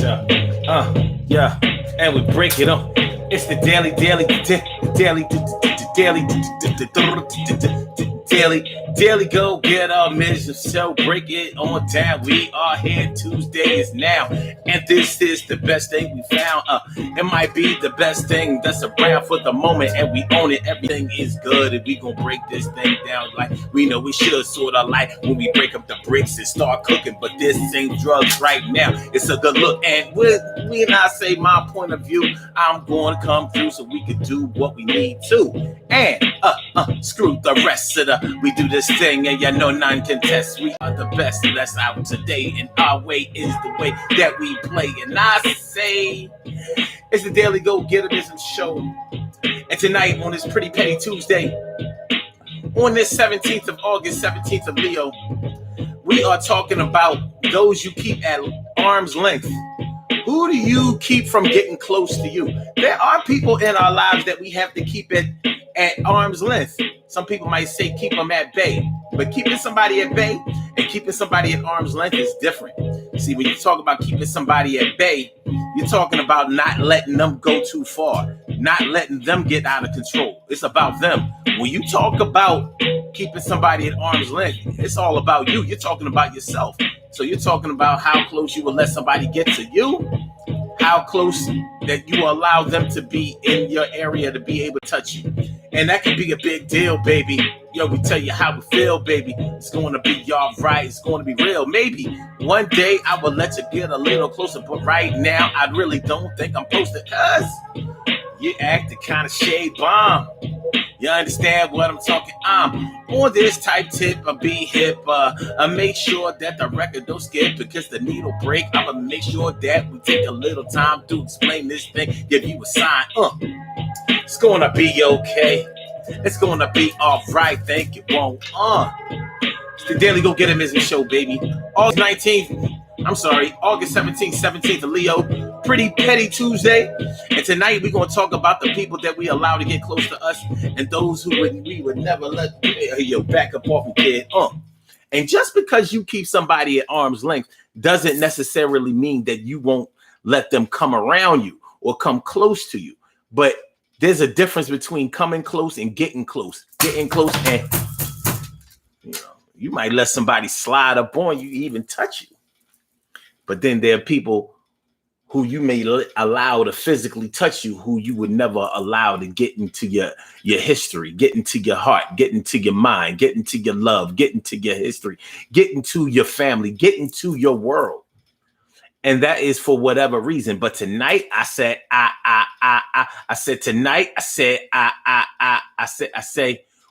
Yeah, and we break it up. It's the daily, go get our mission show. Break it on down. We are here. Tuesday is now, and this is the best thing we found. It might be the best thing that's around for the moment, and we own it. Everything is good, and we gonna break this thing down like we know we should. Sort of like when we break up the bricks and start cooking. But this ain't drugs right now. It's a good look, and when I say my point of view, I'm going to come through so we can do what we need to. And screw the rest of the. We do this thing, and you know none can test. We are the best that's out today, and our way is the way that we play. And I say, it's the Daily Go Getterism Show. And tonight on this pretty petty Tuesday, on this 17th of August, 17th of Leo, we are talking about those you keep at arm's length. Who do you keep from getting close to you? There are people in our lives that we have to keep it at arm's length. Some people might say keep them at bay, but keeping somebody at bay and keeping somebody at arm's length is different. See, when you talk about keeping somebody at bay, you're talking about not letting them go too far, not letting them get out of control. It's about them. When you talk about keeping somebody at arm's length, it's all about you. You're talking about yourself. So you're talking about how close you will let somebody get to you, how close that you allow them to be in your area to be able to touch you. And that can be a big deal, baby. Yo, we tell you how we feel, baby. It's going to be all right. It's going to be real. Maybe one day I will let you get a little closer, but right now I really don't think I'm posted because you acting kind of shade bomb. You understand what I'm talking? On this type tip of being hip, make sure that the record don't skip because the needle break. I'm gonna make sure that we take a little time to explain this thing, give you a sign. It's gonna be okay. It's gonna be all right. Think it won't. It's the Daily Go Getterism Show, baby. August 17th, 17th of Leo. Pretty petty Tuesday. And tonight we're going to talk about the people that we allow to get close to us and those who we would never let back up off a kid. And just because you keep somebody at arm's length doesn't necessarily mean that you won't let them come around you or come close to you. But there's a difference between coming close and getting close. Getting close and you might let somebody slide up on you, even touch you. But then there are people who you may allow to physically touch you, who you would never allow to get into your history, get into your heart, get into your mind, get into your love, get into your history, get into your family, get into your world. And that is for whatever reason. But tonight I said,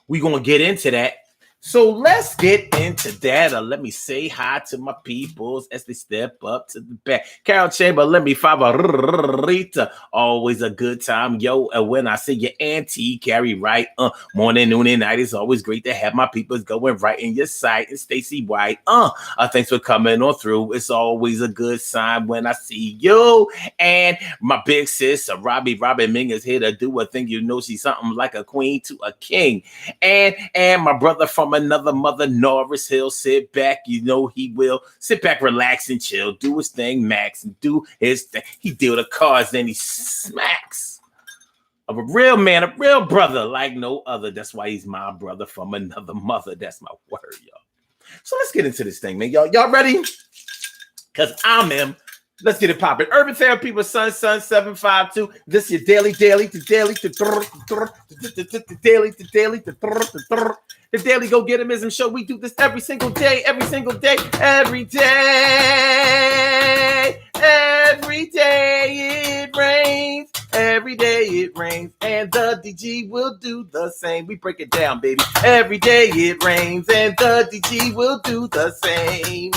we're going to get into that. So let's get into that. Let me say hi to my peoples as they step up to the back. Carol Chamber, let me favorita. Always a good time, yo. And when I say your auntie, Carrie Wright, morning, noon, and night, it's always great to have my peoples going right in your sight. And Stacy White, thanks for coming on through. It's always a good sign when I see you. And my big sis, Robbie Ming is here to do a thing. You know, she's something like a queen to a king. And my brother from another mother, Norris Hill, sit back. You know he will. Sit back, relax, and chill. Do his thing, Max, and do his thing. He deal the cards, then he smacks. Of a real man, a real brother like no other. That's why he's my brother from another mother. That's my word, y'all. So let's get into this thing, man. Y'all ready? Because I'm him. Let's get it popping. Urban Therapy with Sun 752. This is your daily. The Daily Go Getterism Show. We do this every single day. Every day it rains. Every day it rains. And the DG will do the same. We break it down, baby. Every day it rains. And the DG will do the same.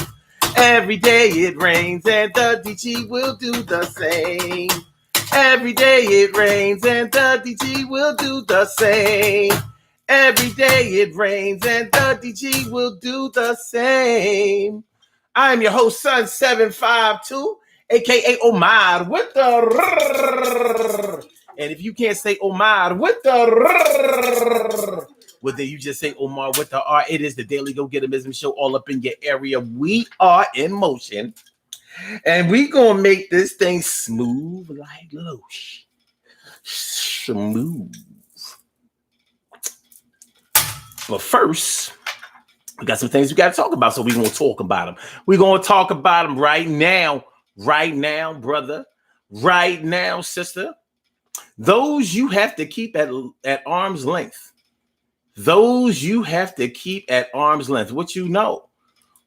Every day it rains and the DG will do the same. Every day it rains and the DG will do the same. Every day it rains and the DG will do the same. I'm your host, Sun 752, aka Omar with the. And if you can't say Omar with the. Well, then you just say Omar with the R. It is the Daily Go Getterism Show all up in your area. We are in motion. And we gonna make this thing smooth like lotion. Smooth. But first, we got some things we got to talk about, so we're going to talk about them. We're going to talk about them right now, brother, right now, sister. Those you have to keep at arm's length. Those you have to keep at arm's length. What you know?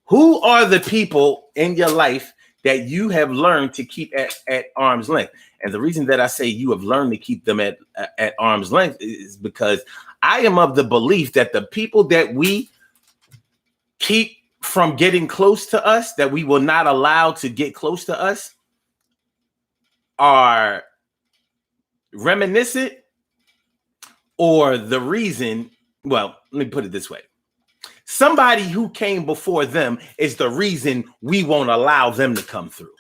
Who are the people in your life that you have learned to keep at arm's length? And the reason that I say you have learned to keep them at arm's length is because I am of the belief that the people that we keep from getting close to us, that we will not allow to get close to us, are reminiscent or the reason. Well, let me put it this way. Somebody who came before them is the reason we won't allow them to come through.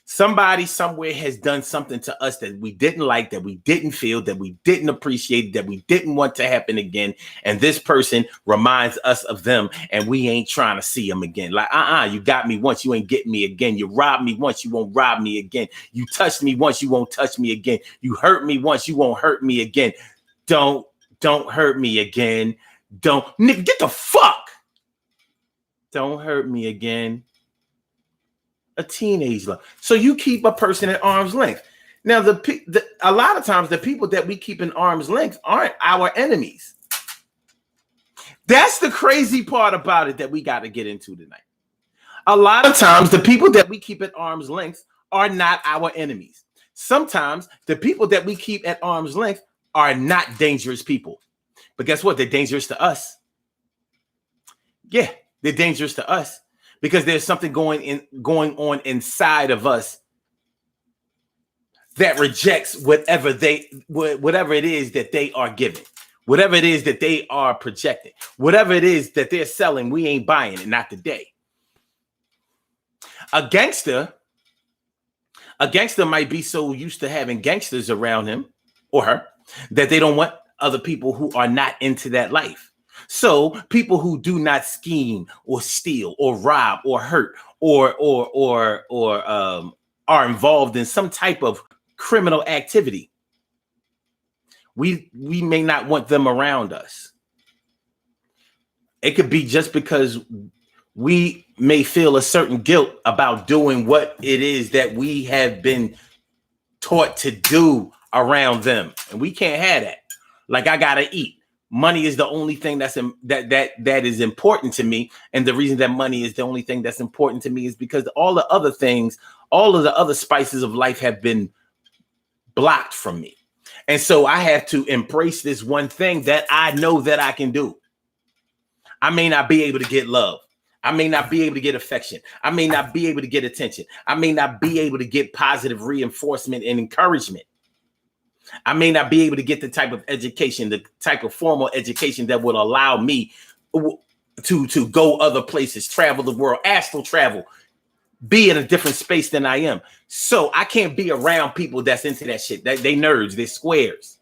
Somebody somewhere has done something to us that we didn't like, that we didn't feel, that we didn't appreciate, that we didn't want to happen again. And this person reminds us of them, and we ain't trying to see them again. Like, you got me once, you ain't getting me again. You robbed me once, you won't rob me again. You touched me once, you won't touch me again. You hurt me once, you won't hurt me again. Don't hurt me again. Nigga, get the fuck. Don't hurt me again. A teenage love. So you keep a person at arm's length. Now, a lot of times the people that we keep in arm's length aren't our enemies. That's the crazy part about it that we got to get into tonight. A lot of times the people that we keep at arm's length are not our enemies. Sometimes the people that we keep at arm's length are not dangerous people. But guess what? They're dangerous to us. Yeah, they're dangerous to us. Because there's something going on inside of us that rejects whatever it is that they are giving, whatever it is that they are projecting, whatever it is that they're selling. We ain't buying it, not today. A gangster might be so used to having gangsters around him or her that they don't want other people who are not into that life. So people who do not scheme or steal or rob or hurt or are involved in some type of criminal activity, we may not want them around us. It could be just because we may feel a certain guilt about doing what it is that we have been taught to do around them, and we can't have that. Like, I gotta eat. Money is the only thing that is important to me. And the reason that money is the only thing that's important to me is because all the other things, all of the other spices of life have been blocked from me. And so I have to embrace this one thing that I know that I can do. I may not be able to get love. I may not be able to get affection. I may not be able to get attention. I may not be able to get positive reinforcement and encouragement. I may not be able to get the type of education, the type of formal education that would allow me to go other places, travel the world, astral travel, be in a different space than I am. So I can't be around people that's into that shit. They nerds, they squares.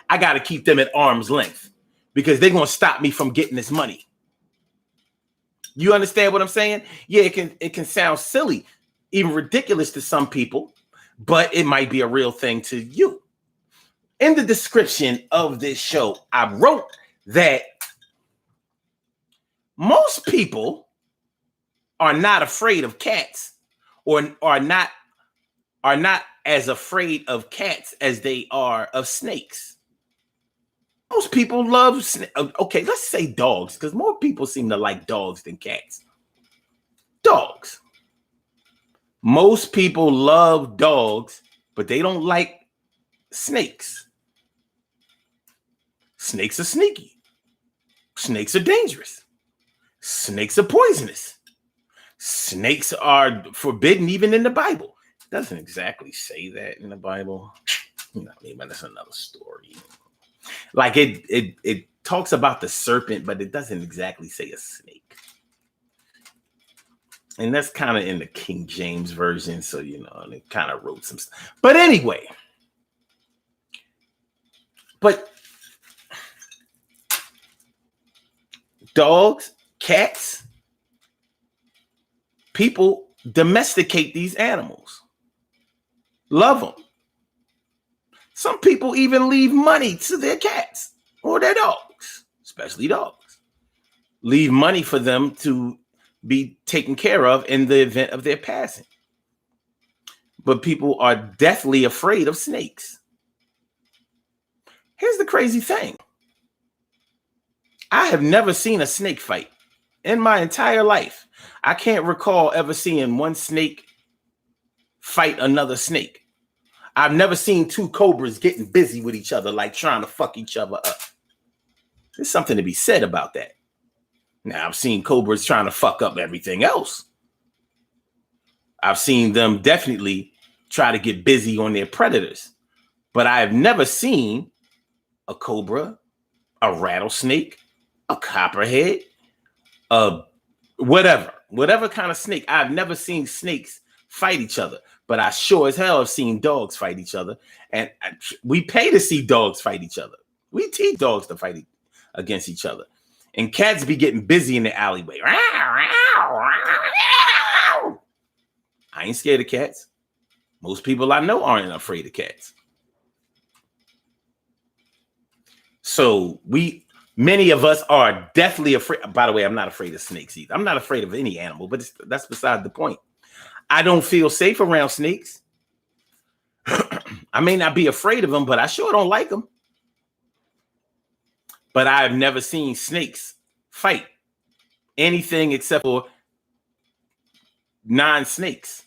I got to keep them at arm's length because they're going to stop me from getting this money. You understand what I'm saying? Yeah, it can sound silly, even ridiculous to some people, but it might be a real thing to you. In the description of this show, I wrote that most people are not afraid of cats, or are not as afraid of cats as they are of snakes. Most people love okay, let's say dogs, because more people seem to like dogs than cats. Dogs. Most people love dogs, but they don't like snakes. Snakes are sneaky. Snakes are dangerous. Snakes are poisonous. Snakes are forbidden even in the Bible. It doesn't exactly say that in the Bible. You know, maybe that's another story. Like it talks about the serpent, but it doesn't exactly say a snake. And that's kind of in the King James version. So, you know, and it kind of wrote some stuff. But anyway, but dogs, cats, People domesticate these animals, love them. Some people even leave money to their cats or their dogs, especially dogs. Leave money for them to be taken care of in the event of their passing. But people are deathly afraid of snakes. Here's the crazy thing. I have never seen a snake fight in my entire life. I can't recall ever seeing one snake fight another snake. I've never seen two cobras getting busy with each other, like trying to fuck each other up. There's something to be said about that. Now, I've seen cobras trying to fuck up everything else. I've seen them definitely try to get busy on their predators. But I have never seen a cobra, a rattlesnake, a copperhead, whatever kind of snake. I've never seen snakes fight each other, but I sure as hell have seen dogs fight each other. And we pay to see dogs fight each other. We teach dogs to fight against each other. And cats be getting busy in the alleyway. I ain't scared of cats. Most people I know aren't afraid of cats. So many of us are deathly afraid. By the way, I'm not afraid of snakes either. I'm not afraid of any animal, but that's beside the point. I don't feel safe around snakes. I may not be afraid of them, but I sure don't like them. But I've never seen snakes fight anything except for non-snakes.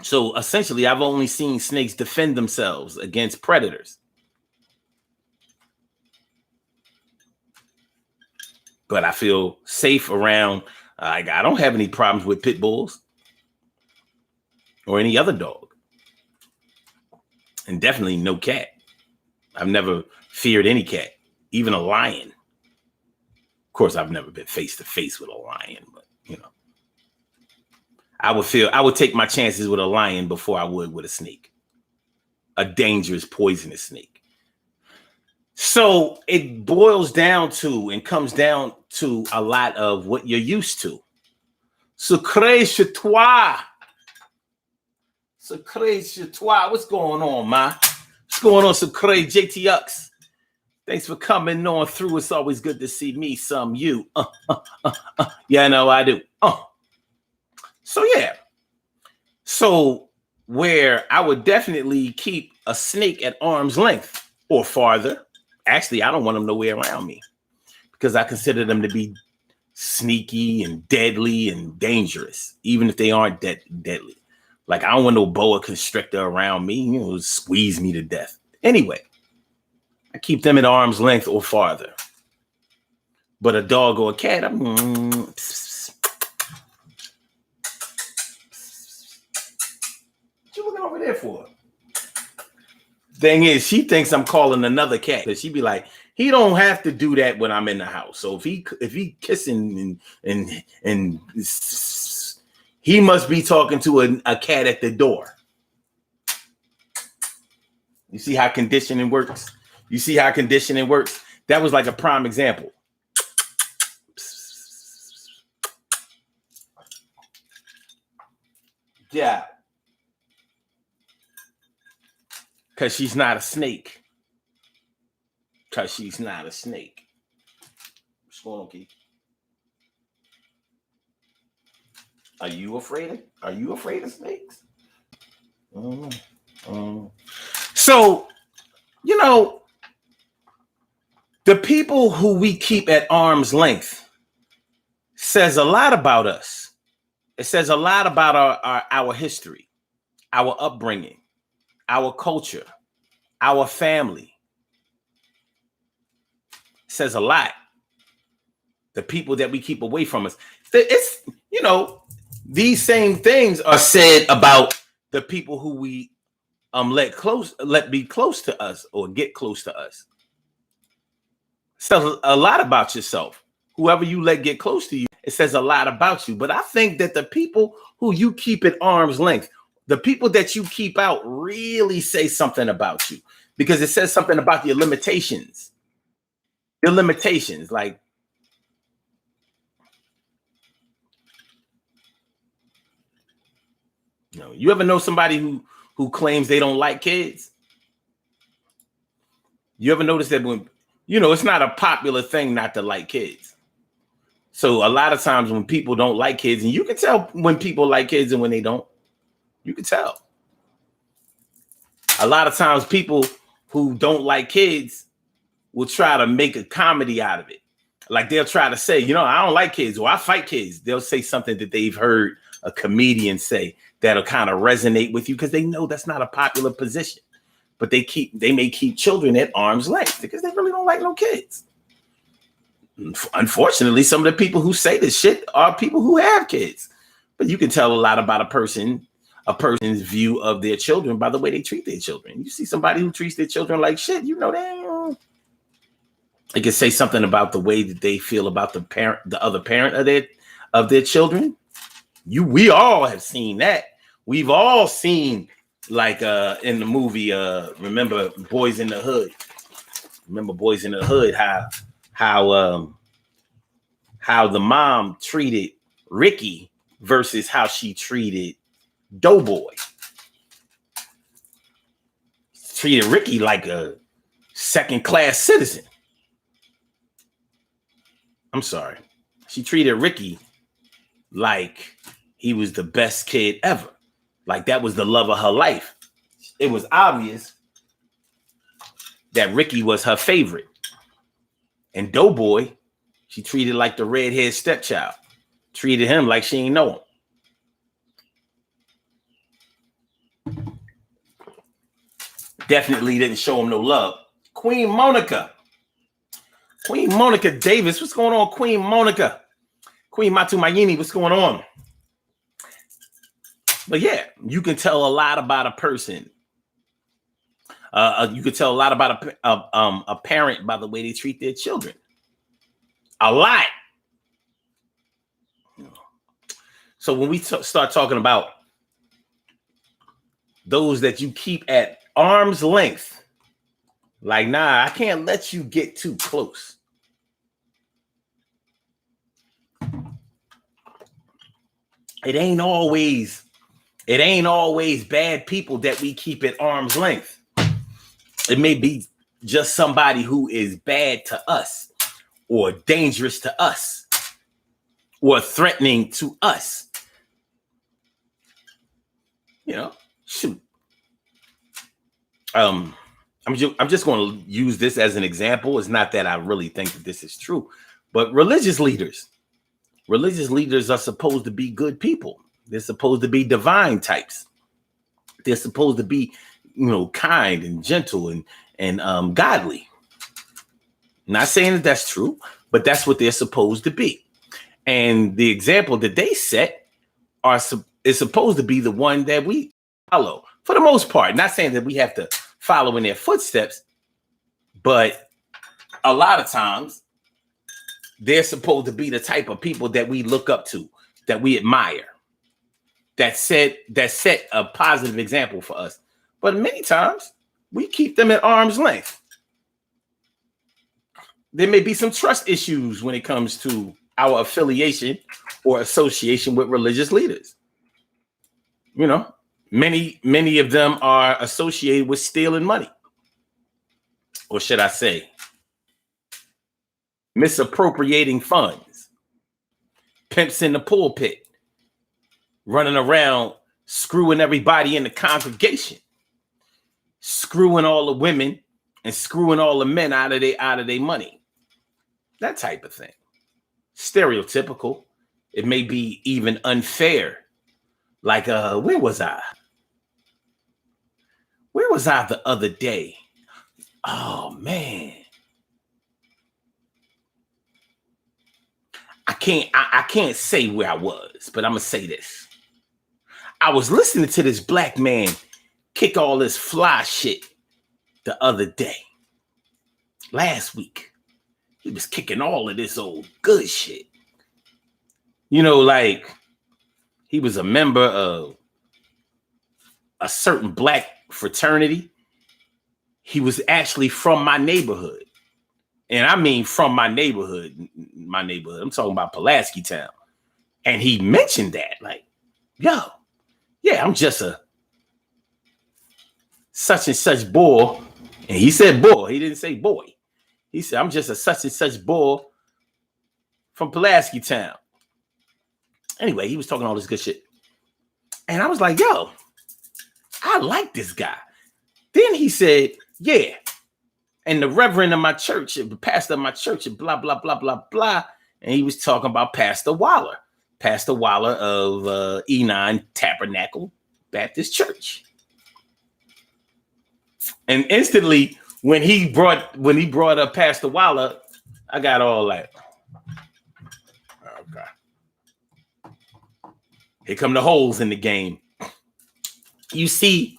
So essentially, I've only seen snakes defend themselves against predators. But I feel safe around. I don't have any problems with pit bulls or any other dog. And definitely no cat. I've never feared any cat, even a lion. Of course, I've never been face to face with a lion, but you know, I would take my chances with a lion before I would with a snake, a dangerous, poisonous snake. So it boils down to and comes down to a lot of what you're used to. Secret chez toi. Secret chez toi. What's going on, ma? What's going on, Secret JTX? Thanks for coming on through. It's always good to see me, some you. Yeah, no, I do. So yeah. So where I would definitely keep a snake at arm's length or farther. Actually, I don't want them nowhere around me because I consider them to be sneaky and deadly and dangerous, even if they aren't deadly. Like, I don't want no boa constrictor around me, you know, squeeze me to death. Anyway, I keep them at arm's length or farther. But a dog or a cat, what you looking over there for? Thing is, she thinks I'm calling another cat. She be like, he don't have to do that when I'm in the house. So if he kissing and he must be talking to a cat at the door. You see how conditioning works? You see how conditioning works? That was like a prime example. Yeah. Because she's not a snake. Because she's not a snake. What's going on, Keith? Are you afraid of snakes? So, you know, the people who we keep at arm's length says a lot about us. It says a lot about our history, our upbringing, our culture, our family. It says a lot. The people that we keep away from us. It's, you know, these same things are said about the people who we let be close to us or get close to us. It says a lot about yourself. Whoever you let get close to you, it says a lot about you. But I think that the people who you keep at arm's length, the people that you keep out, really say something about you because it says something about your limitations. Your limitations, like You ever know somebody who claims they don't like kids? You ever notice that when it's not a popular thing not to like kids. So a lot of times when people don't like kids, and you can tell when people like kids and when they don't, you can tell. A lot of times people who don't like kids will try to make a comedy out of it. Like they'll try to say, I don't like kids or I fight kids. They'll say something that they've heard a comedian say that'll kind of resonate with you because they know that's not a popular position. But they may keep children at arm's length because they really don't like no kids. Unfortunately, some of the people who say this shit are people who have kids. But you can tell a lot about a person's view of their children by the way they treat their children. You see somebody who treats their children like shit, they can say something about the way that they feel about the other parent of their children. We all have seen that. We've all seen, like in the movie, remember Boys in the Hood? Remember Boys in the Hood? How the mom treated Ricky versus how she treated Doughboy. Treated Ricky like a second-class citizen. I'm sorry. She treated Ricky like he was the best kid ever. Like that was the love of her life. It was obvious that Ricky was her favorite. And Doughboy, she treated like the redhead stepchild. Treated him like she ain't know him. Definitely didn't show him no love. Queen Monica Davis, what's going on, Queen Monica? Queen Matu Mayini, what's going on? But yeah, you can tell a lot about a person. You can tell a lot about a parent by the way they treat their children. A lot. So when we start talking about those that you keep at arm's length, like, nah, I can't let you get too close. It ain't always bad people that we keep at arm's length. It may be just somebody who is bad to us or dangerous to us or threatening to us. Shoot. I'm just going to use this as an example. It's not that I really think that this is true, but religious leaders are supposed to be good people. They're supposed to be divine types. They're supposed to be, kind and gentle and godly. Not saying that that's true, but that's what they're supposed to be. And the example that they set is supposed to be the one that we follow for the most part. Not saying that we have to follow in their footsteps, but a lot of times they're supposed to be the type of people that we look up to, that we admire, that set a positive example for us. But many times we keep them at arm's length. There may be some trust issues when it comes to our affiliation or association with religious leaders. Many of them are associated with stealing money. Or should I say, misappropriating funds, pimps in the pulpit, running around screwing everybody in the congregation, screwing all the women and screwing all the men out of their money. That type of thing. Stereotypical. It may be even unfair. Like, where was I? Where was I the other day? Oh, man. I can't say where I was, but I'm going to say this. I was listening to this black man kick all this fly shit the other day. Last week. He was kicking all of this old good shit. Like he was a member of a certain black fraternity. He was actually from my neighborhood. And I mean from my neighborhood. I'm talking about Pulaski Town. And he mentioned that, like, yo, Yeah, I'm just a such and such boy. And he said boy. He didn't say boy. He said, I'm just a such and such boy from Pulaski Town. Anyway, he was talking all this good shit. And I was like, yo, I like this guy. Then he said, yeah. And the reverend of my church, the pastor of my church, and blah, blah, blah, blah, blah. And he was talking about Pastor Waller of E9 Tabernacle Baptist Church. And instantly, when he brought up Pastor Waller, I got all like, okay. Here come the holes in the game. You see,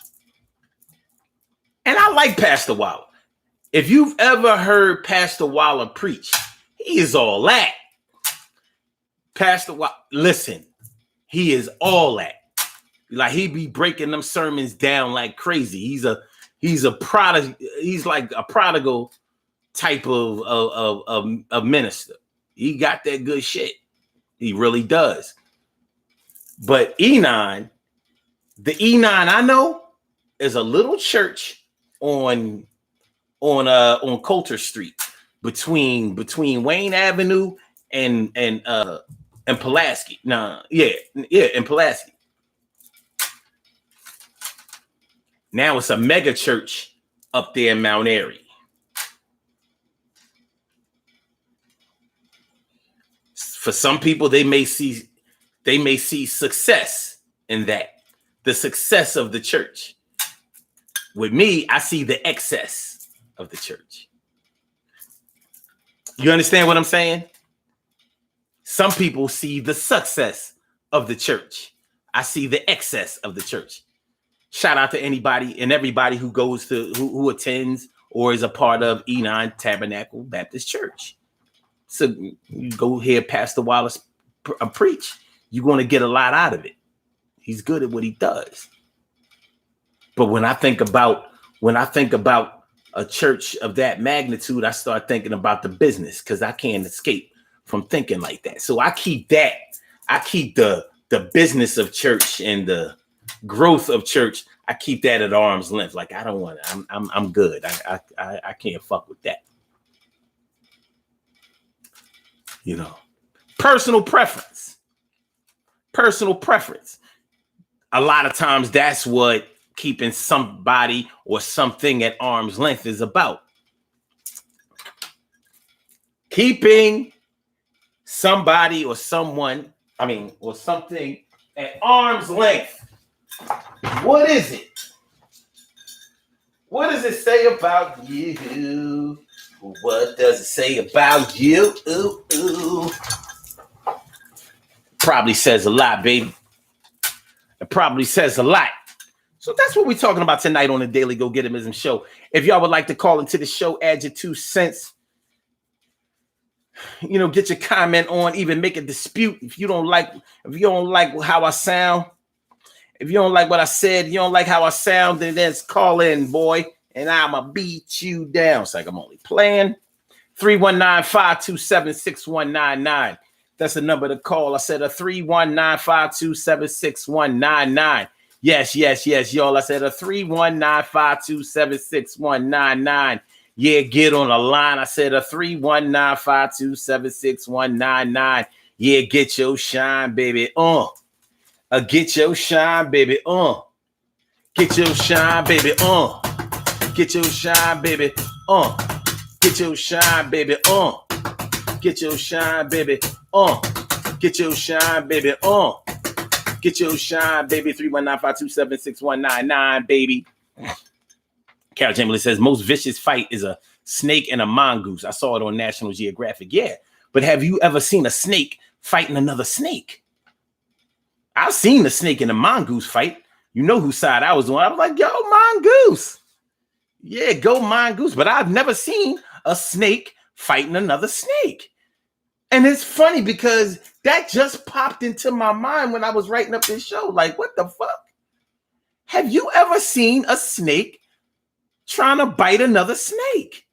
and I like Pastor Waller. If you've ever heard Pastor Waller preach, he is all that. Pastor Waller, listen, he is all that. Like he be breaking them sermons down like crazy. He's a prodigal. He's like a prodigal type of minister. He got that good shit. He really does. But E9, the E9 I know is a little church on Coulter Street between Wayne Avenue and Pulaski. In Pulaski. Now it's a mega church up there in Mount Airy. For some people, they may see success in that, the success of the church. With me, I see the excess of the church. You understand what I'm saying? Some people see the success of the church. I see the excess of the church. Shout out to anybody and everybody who goes to who attends or is a part of E9 Tabernacle Baptist Church. So you go hear Pastor Wallace preach, you're going to get a lot out of it. He's good at what he does. But when I think about a church of that magnitude, I start thinking about the business because I can't escape from thinking like that. So I keep the business of church and the growth of church. I keep that at arm's length. Like I don't want to. I'm good. I can't fuck with that. You know, personal preference. A lot of times that's what keeping somebody or something at arm's length is about. Keeping somebody or someone, or something at arm's length. What is it? What does it say about you? What does it say about you? Ooh. Probably says a lot, baby. It probably says a lot. So that's what we're talking about tonight on the Daily Go Getimism Show. If y'all would like to call into the show, add your 2 cents. You know, get your comment on, even make a dispute. If you don't like how I sound, if you don't like what I said, you don't like how I sound, then let's call in, boy, and I'ma beat you down. It's like I'm only playing. 319-527-6199. That's the number to call. I said a 319-527-6199. Yes, y'all. I said a 319-527-6199. Yeah, get on the line. I said a 319-527-6199. Yeah, get your shine, baby. Get your shine, baby. Get your shine, baby. Get your shine, baby. Get your shine, baby. Get your shine, baby. Get your shine, baby. Get your shine, baby. 319-527-6199, baby. Carol Chamberlain says, most vicious fight is a snake and a mongoose. I saw it on National Geographic. Yeah, but have you ever seen a snake fighting another snake? I've seen the snake and the mongoose fight. You know whose side I was on. I was like, yo, mongoose. Yeah, go mongoose. But I've never seen a snake fighting another snake. And it's funny because that just popped into my mind when I was writing up this show. Like, what the fuck? Have you ever seen a snake trying to bite another snake?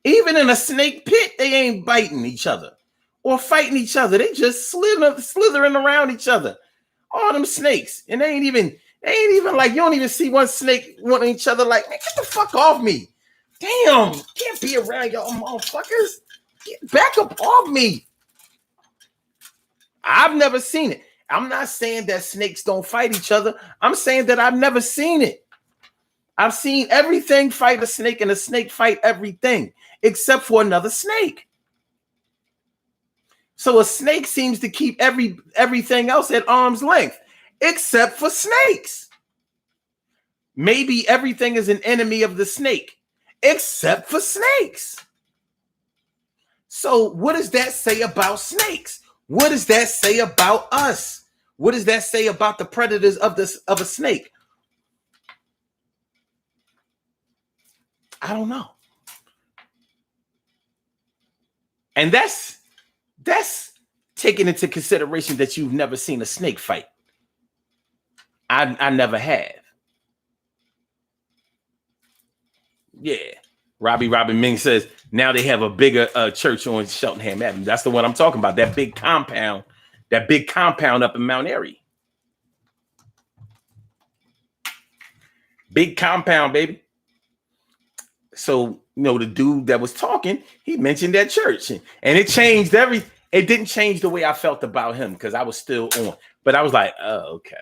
Even in a snake pit, they ain't biting each other or fighting each other. They just slithering around each other. All them snakes. And they ain't even like, you don't even see one snake wanting each other like, man, get the fuck off me. Damn, can't be around y'all motherfuckers. Get back up off me. I've never seen it. I'm not saying that snakes don't fight each other. I'm saying that I've never seen it. I've seen everything fight a snake and a snake fight everything except for another snake. So a snake seems to keep everything else at arm's length except for snakes. Maybe everything is an enemy of the snake except for snakes. So what does that say about snakes? What does that say about us? What does that say about the predators of a snake? I don't know. And that's taking into consideration that you've never seen a snake fight. I never have. Yeah. Robbie Ming says now they have a bigger church on Cheltenham Avenue. That's the one I'm talking about. That big compound up in Mount Airy. Big compound, baby. So, the dude that was talking, he mentioned that church, and it changed it didn't change the way I felt about him because I was still on, but I was like, oh, okay.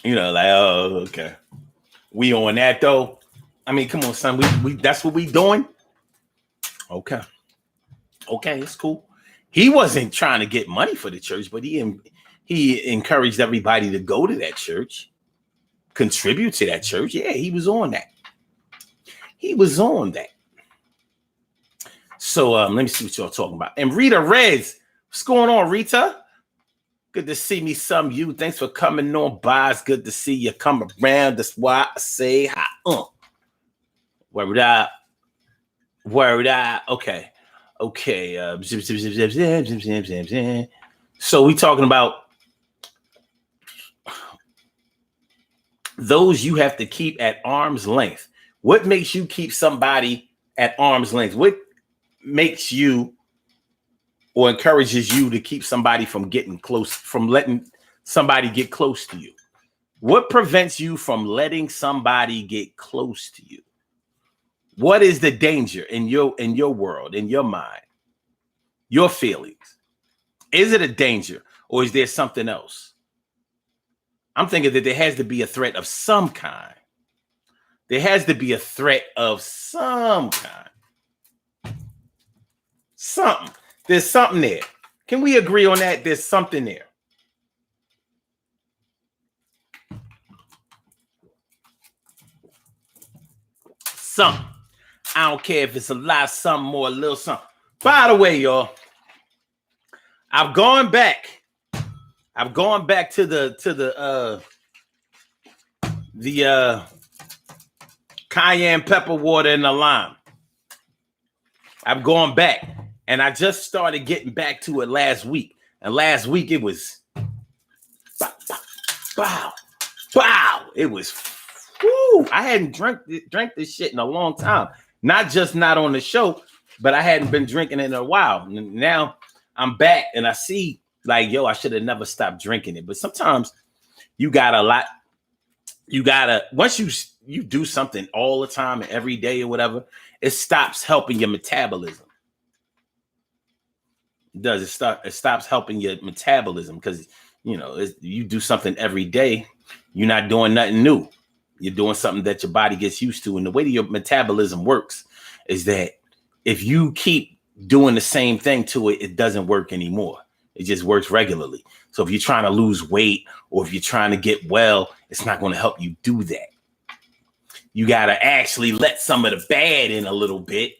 Like, oh, okay. We on that though. I mean, come on, son. We that's what we doing. Okay, it's cool. He wasn't trying to get money for the church, but he encouraged everybody to go to that church, contribute to that church. Yeah, he was on that. So let me see what y'all talking about. And Rita Reds, what's going on, Rita? Good to see me, some you. Thanks for coming on by. It's good to see you come around. That's why I say hi. Word up. Okay. So we talking about those you have to keep at arm's length. What makes you keep somebody at arm's length? What makes you or encourages you to keep somebody from getting close, from letting somebody get close to you? What prevents you from letting somebody get close to you? What is the danger in your world, in your mind, your feelings? Is it a danger or is there something else? I'm thinking that there has to be a threat of some kind. There has to be a threat of some kind. Something. There's something there. Can we agree on that? There's something there. Something. I don't care if it's a lot, something, or a little something. By the way, y'all, I've gone back to the cayenne pepper water and the lime. I've gone back and I just started getting back to it last week. And last week it was wow. It was whoo. I hadn't drank this shit in a long time. Not on the show, but I hadn't been drinking it in a while. Now I'm back and I see like, yo, I should have never stopped drinking it. But sometimes you gotta once you do something all the time and every day or whatever, it stops helping your metabolism. It does. It stops helping your metabolism because, you do something every day. You're not doing nothing new. You're doing something that your body gets used to. And the way that your metabolism works is that if you keep doing the same thing to it, it doesn't work anymore. It just works regularly. So if you're trying to lose weight or if you're trying to get well, it's not going to help you do that. You got to actually let some of the bad in a little bit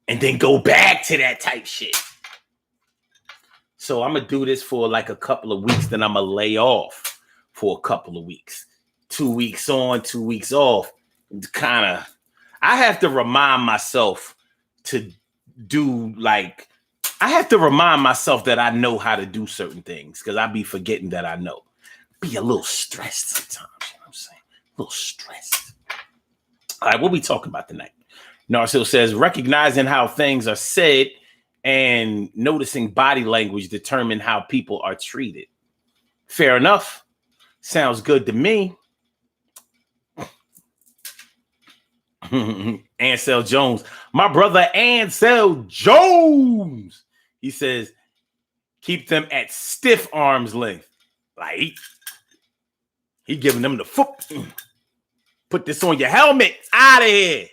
and then go back to that type shit. So I'm going to do this for like a couple of weeks. Then I'm going to lay off for a couple of weeks. 2 weeks on, 2 weeks off. I have to remind myself to do I have to remind myself that I know how to do certain things because I be forgetting that I know. Be a little stressed sometimes, you know what I'm saying? A little stressed. All right, what we talking about tonight? Narsil says, recognizing how things are said and noticing body language determine how people are treated. Fair enough. Sounds good to me. Ansel Jones, my brother Ansel Jones. He says, keep them at stiff arm's length. Like, he giving them the foot. Put this on your helmet. Out of here.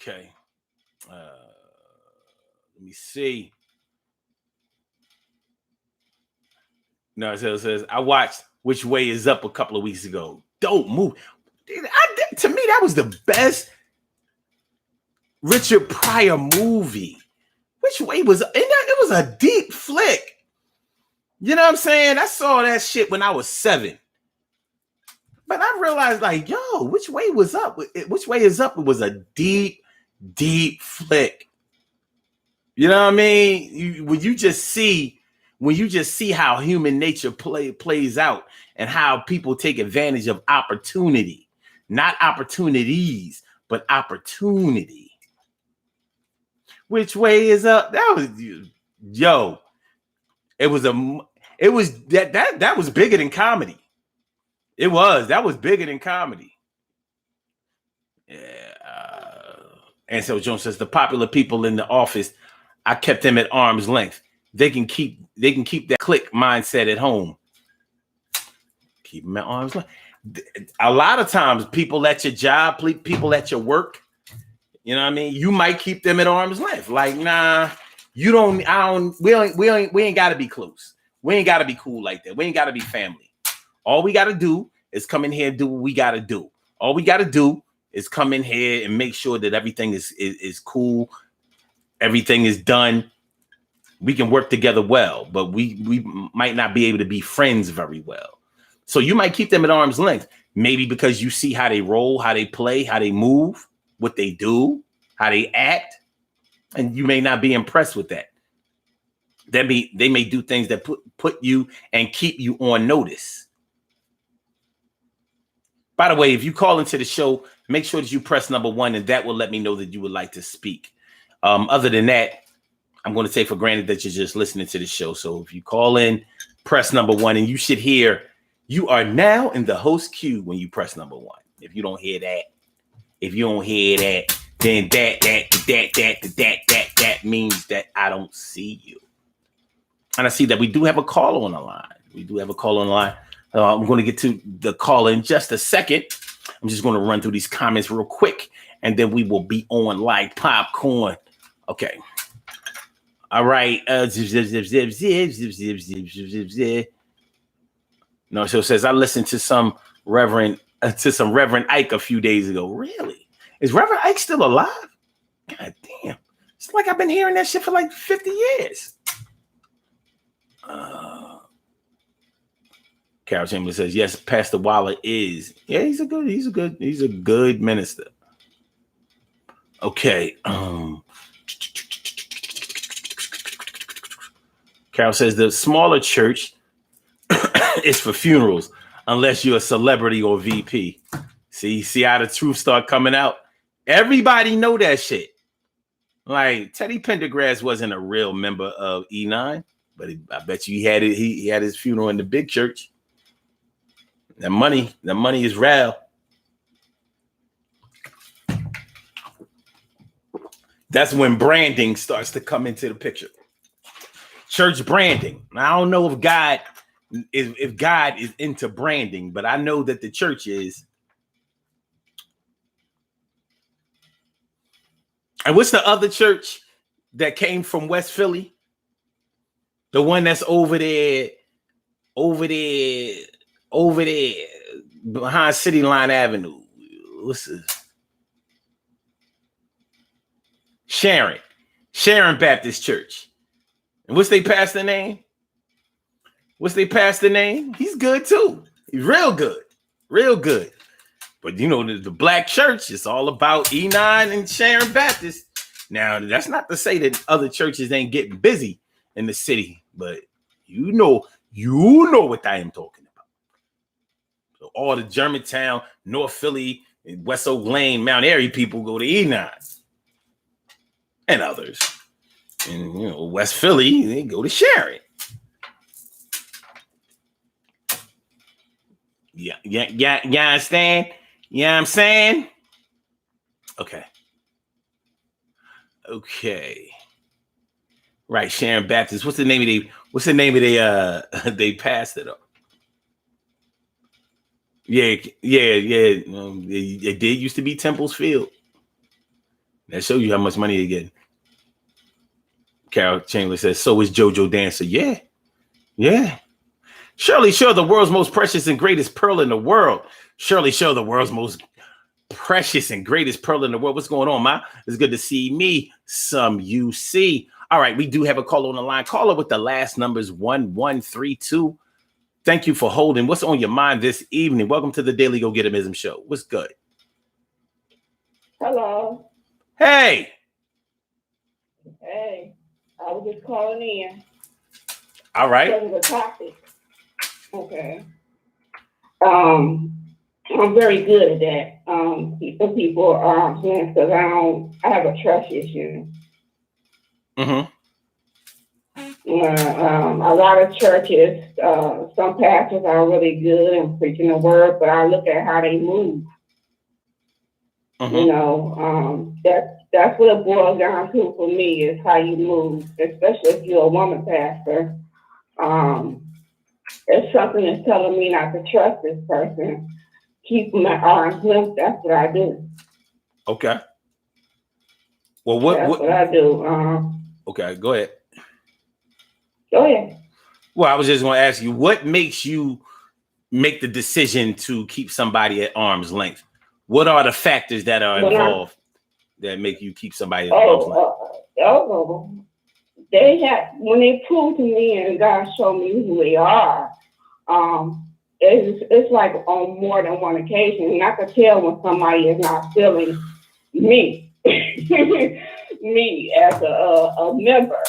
Okay. Let me see. Narcel says, I watched Which Way Is Up a couple of weeks ago. Dope movie. To me, that was the best Richard Pryor movie. Which Way Was Up? It was a deep flick. You know what I'm saying? I saw that shit when I was 7. But I realized, like, yo, Which Way Was Up? Which Way Is Up? It was a deep, deep flick. You know what I mean? When you just see how human nature plays out and how people take advantage of opportunity, not opportunities, but opportunity. Which Way Is Up? That was, yo, that was bigger than comedy. That was bigger than comedy. Yeah. And so Jones says, the popular people in the office, I kept them at arm's length. They can keep that click mindset at home. Keep them at arm's length. A lot of times, people at your job, people at your work, you know what I mean? You might keep them at arm's length. Like, nah, we ain't got to be close. We ain't got to be cool like that. We ain't got to be family. All we got to do is come in here and do what we got to do. All we got to do is come in here and make sure that everything is cool. Everything is done. We can work together well, but we might not be able to be friends very well. So you might keep them at arm's length, maybe because you see how they roll, how they play, how they move, what they do, how they act, and you may not be impressed with that. They may do things that put you and keep you on notice. By the way, if you call into the show, make sure that you press number 1, and that will let me know that you would like to speak. Other than that, I'm going to take for granted that you're just listening to the show. So if you call in, press number 1, and you should hear, you are now in the host queue when you press number 1. If you don't hear that, then that means that I don't see you. And I see that we do have a caller on the line. I'm going to get to the call in just a second. I'm just going to run through these comments real quick, and then we will be on like popcorn. Okay. All right. No, so it says I listened to some Reverend Ike a few days ago. Really? Is Reverend Ike still alive? God damn. It's like I've been hearing that shit for like 50 years. Carol Chambers says, yes, Pastor Waller is. Yeah, he's a good minister. Okay. Carol says the smaller church is for funerals unless you're a celebrity or VP. See how the truth start coming out? Everybody know that shit. Like Teddy Pendergrass wasn't a real member of E9, but I bet you he had his funeral in the big church. The money is real. That's when branding starts to come into the picture. Church branding. I don't know if God is into branding, but I know that the church is. And what's the other church that came from West Philly? The one that's over there behind City Line Avenue. What's this? Sharon Baptist Church. And what's their pastor name? He's good too. He's real good. But you know, the black church is all about E9 and Sharon Baptist. Now, that's not to say that other churches ain't getting busy in the city, but you know what I am talking about. So all the Germantown, North Philly, West Oak Lane, Mount Airy people go to E9 and others. And, you know, West Philly, they go to Sharon. Yeah, you understand? You know what I'm saying? Okay. Right, Sharon Baptist. What's the name of they pastor though? Yeah. It did used to be Temple's Field. That shows you how much money they get. Carol Chamberlain says, so is JoJo Dancer. Yeah. Shirley Shaw, the world's most precious and greatest pearl in the world. Shirley Shaw, the world's most precious and greatest pearl in the world. What's going on, Ma? It's good to see me. Some UC. All right, we do have a caller on the line. Caller with the last numbers 1132. Thank you for holding. What's on your mind this evening? Welcome to the Daily Go Getimism Show. What's good? Hello. Hey. Hey. I was just calling in. All right. Because of the topic. Okay. I'm very good at that. Keeping people arms length because I have a trust issue. Mm-hmm. A lot of churches, some pastors are really good in preaching the word, but I look at how they move. Mm-hmm. You know, that's what it boils down to for me is how you move, especially if you're a woman pastor. If something is telling me not to trust this person, keep my arms length. That's what I do. Okay. Well, that's what I do. Okay, go ahead. Go ahead. Well, I was just going to ask you, what makes you make the decision to keep somebody at arm's length? What are the factors that are involved that make you keep somebody at arm's length? They have, when they prove to me and God showed me who they are, it's like on more than one occasion. And I could tell when somebody is not feeling me, me as a member.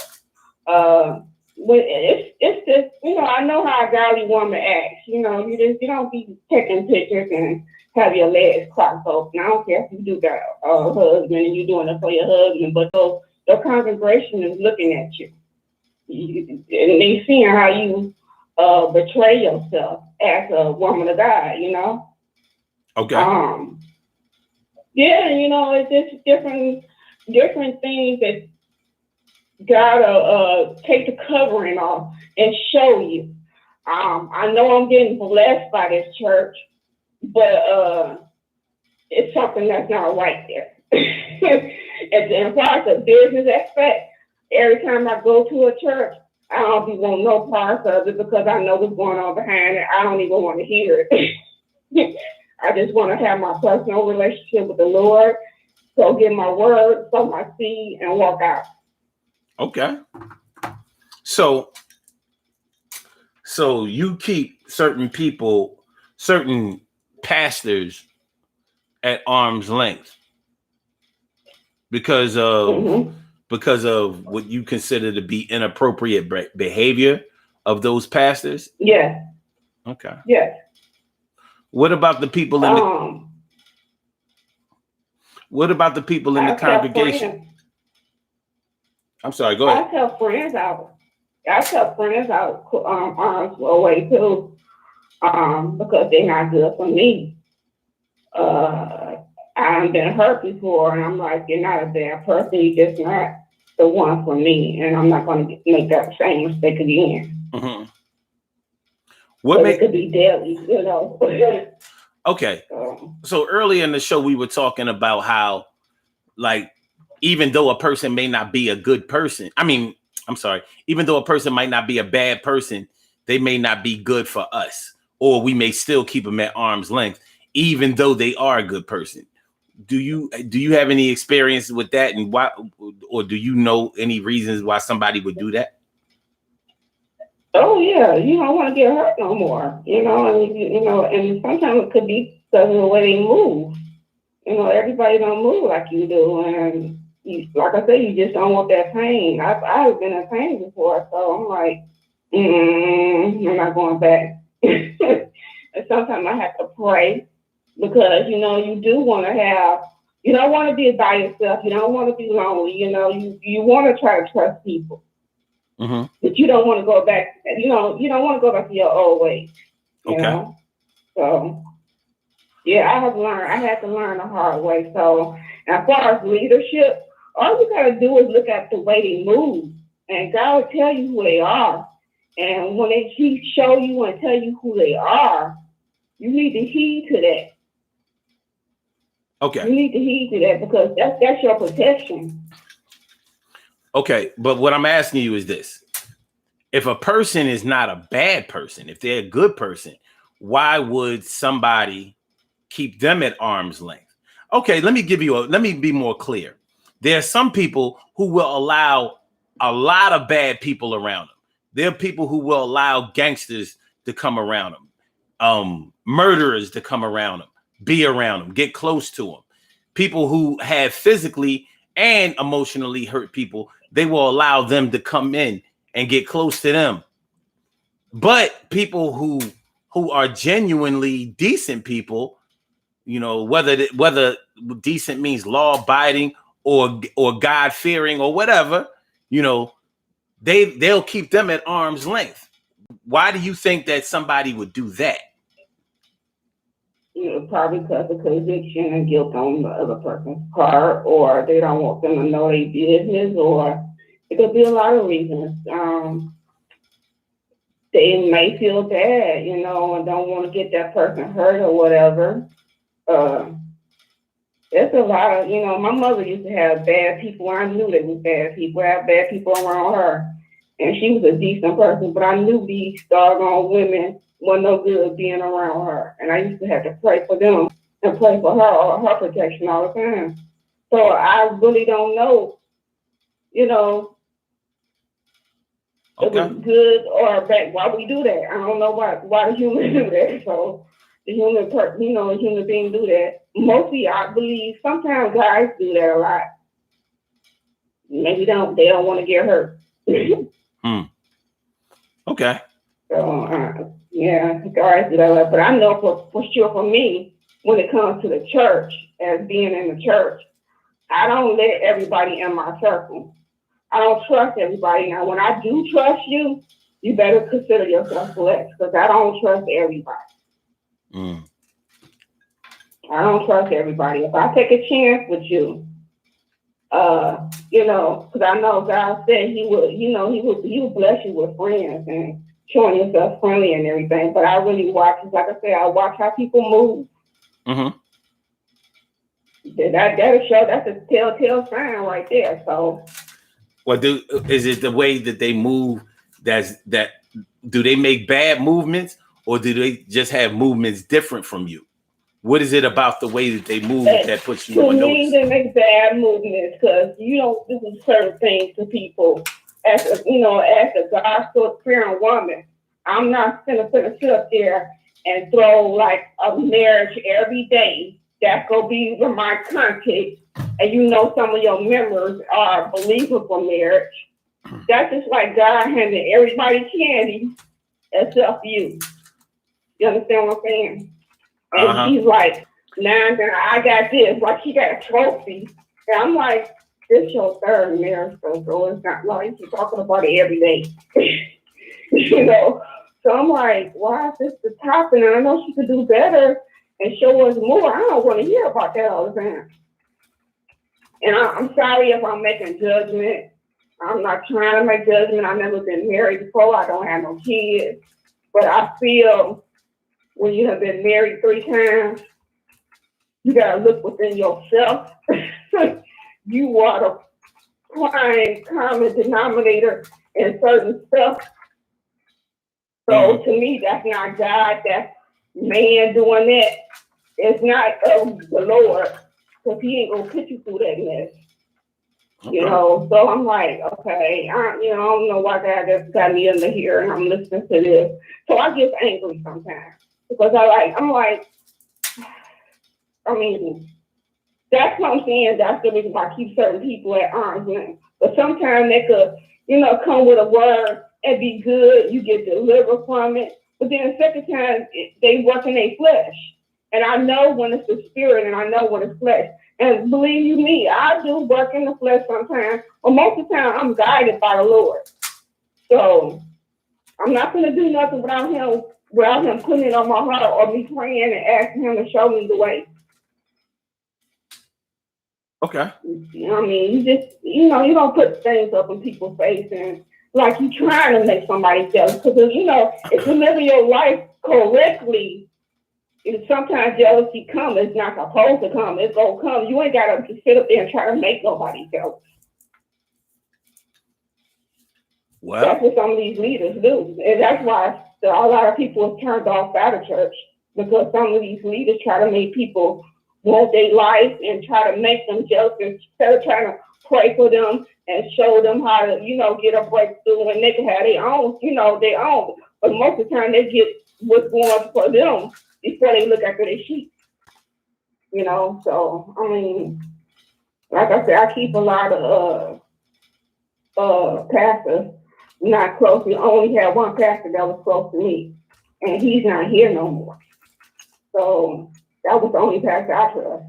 It's just, you know, I know how a godly woman acts. You know, you don't be taking pictures and have your legs crossed open. I don't care if you do got a husband and you're doing it for your husband, but the congregation is looking at you. And they seeing how you betray yourself as a woman of God, you know? Okay. Yeah, you know, it's just different things that God take the covering off and show you. I know I'm getting blessed by this church, but it's something that's not right there. And part of the business aspect, every time I go to a church, I don't be want no parts of it because I know what's going on behind it. I don't even want to hear it. I just want to have my personal relationship with the Lord, so get my word, sow my seed, and walk out. Okay. So you keep certain people, certain pastors at arm's length because of what you consider to be inappropriate behavior of those pastors? Yeah. Okay. Yeah. What about the people in the congregation? I'm sorry, go ahead. I tell friends out arms away too, because they're not good for me. I've been hurt before, and I'm like, you're not a bad person. You're just not the one for me, and I'm not going to make that same mistake again. Mm-hmm. It could be deadly, you know. Okay. So earlier in the show, we were talking about how, like, even though a person may not be a good person, even though a person might not be a bad person, they may not be good for us, or we may still keep them at arm's length, even though they are a good person. Do you have any experience with that, and why, or do you know any reasons why somebody would do that? Oh yeah, you don't want to get hurt no more, you know, and sometimes it could be because of the way they move. You know, everybody don't move like you do, and like I said, you just don't want that pain. I've been in pain before, so I'm like, I'm not going back. And sometimes I have to pray because you do want to have. You don't want to be by yourself. You don't want to be lonely. You want to try to trust people, Mm-hmm. but you don't want to go back. You don't want to go back to your old ways. Okay. So yeah, I had to learn the hard way. So as far as leadership, all you gotta do is look at the way they move, and God will tell you who they are. And when He show you and tell you who they are, you need to heed to that. Okay. You need to heed to that because that's your protection. Okay, but what I'm asking you is this. If a person is not a bad person, if they're a good person, why would somebody keep them at arm's length? Okay, let me be more clear. There are some people who will allow a lot of bad people around them. There are people who will allow gangsters to come around them, murderers to come around them, be around them, get close to them. People who have physically and emotionally hurt people, they will allow them to come in and get close to them. But people who are genuinely decent people, whether decent means law abiding or God fearing or whatever, they'll keep them at arm's length. Why do you think that somebody would do that? Probably because of conviction and guilt on the other person's part, or they don't want them to know their business, or it could be a lot of reasons. They may feel bad, and don't want to get that person hurt or whatever. There's a lot of, my mother used to have bad people. I knew they was bad people. I had bad people around her. And she was a decent person, but I knew these doggone women were no good being around her. And I used to have to pray for them and pray for her or her protection all the time. So I really don't know, if it's good or bad. Why we do that? I don't know why the humans do that. So the human being do that. Mostly, I believe sometimes guys do that a lot. Maybe they don't want to get hurt. Okay. So yeah, guys do that a lot. But I know for sure for me, when it comes to the church, as being in the church, I don't let everybody in my circle. I don't trust everybody. Now, when I do trust you, you better consider yourself blessed because I don't trust everybody. I don't trust everybody. If I take a chance with you, because I know God said He would bless you with friends and showing yourself friendly and everything. But I really watch, like I said, I watch how people move. Mm-hmm. That'll show. That's a telltale sign right there. So, is it the way that they move? Do they make bad movements, or do they just have movements different from you? What is it about the way that they move that puts you on notice? To me, they make bad movements because you don't do certain things to people. As a God-fearing woman, I'm not gonna sit up there and throw like a marriage every day. That's gonna be my context. And some of your members are believers for marriage. That's just like God handing everybody candy except you. You understand what I'm saying? And He's like, nah, I got this. Like He got a trophy. And I'm like, this your third marriage, so it's not like you're talking about it every day. So I'm like, why is this the top? And I know she could do better and show us more. I don't want to hear about that all the time. And I'm sorry if I'm making judgment. I'm not trying to make judgment. I've never been married before. I don't have no kids. But I feel when you have been married 3 times, you got to look within yourself. You are the prime common denominator in certain stuff. So to me, that's not God. That's man doing that. It's not the Lord, because He ain't gonna put you through that mess. Okay. So I'm like, okay, I don't know why God just got me under here and I'm listening to this. So I get angry sometimes because that's what I'm saying. That's the reason why I keep certain people at arm's length. But sometimes they could, come with a word and be good. You get delivered from it. But then the second time, they work in their flesh. And I know when it's the spirit and I know when it's flesh. And believe you me, I do work in the flesh sometimes, but most of the time I'm guided by the Lord. So I'm not going to do nothing without him putting it on my heart or me praying and asking him to show me the way. Okay. You know what I mean? You don't put things up in people's face and like you trying to make somebody jealous. Because, if you live your life correctly, and sometimes jealousy comes. It's not supposed to come. It's going to come. You ain't got to sit up there and try to make nobody jealous. Well, that's what some of these leaders do. And that's why a lot of people have turned off out of church, because some of these leaders try to make people want their life and try to make them jealous instead of trying to pray for them and show them how to, get a breakthrough, and they can have their own, their own. But most of the time they get what's going for them before they look after their sheep. So I mean, like I said, I keep a lot of pastors not close. We only had one pastor that was close to me, and he's not here no more. So that was the only pastor I trust.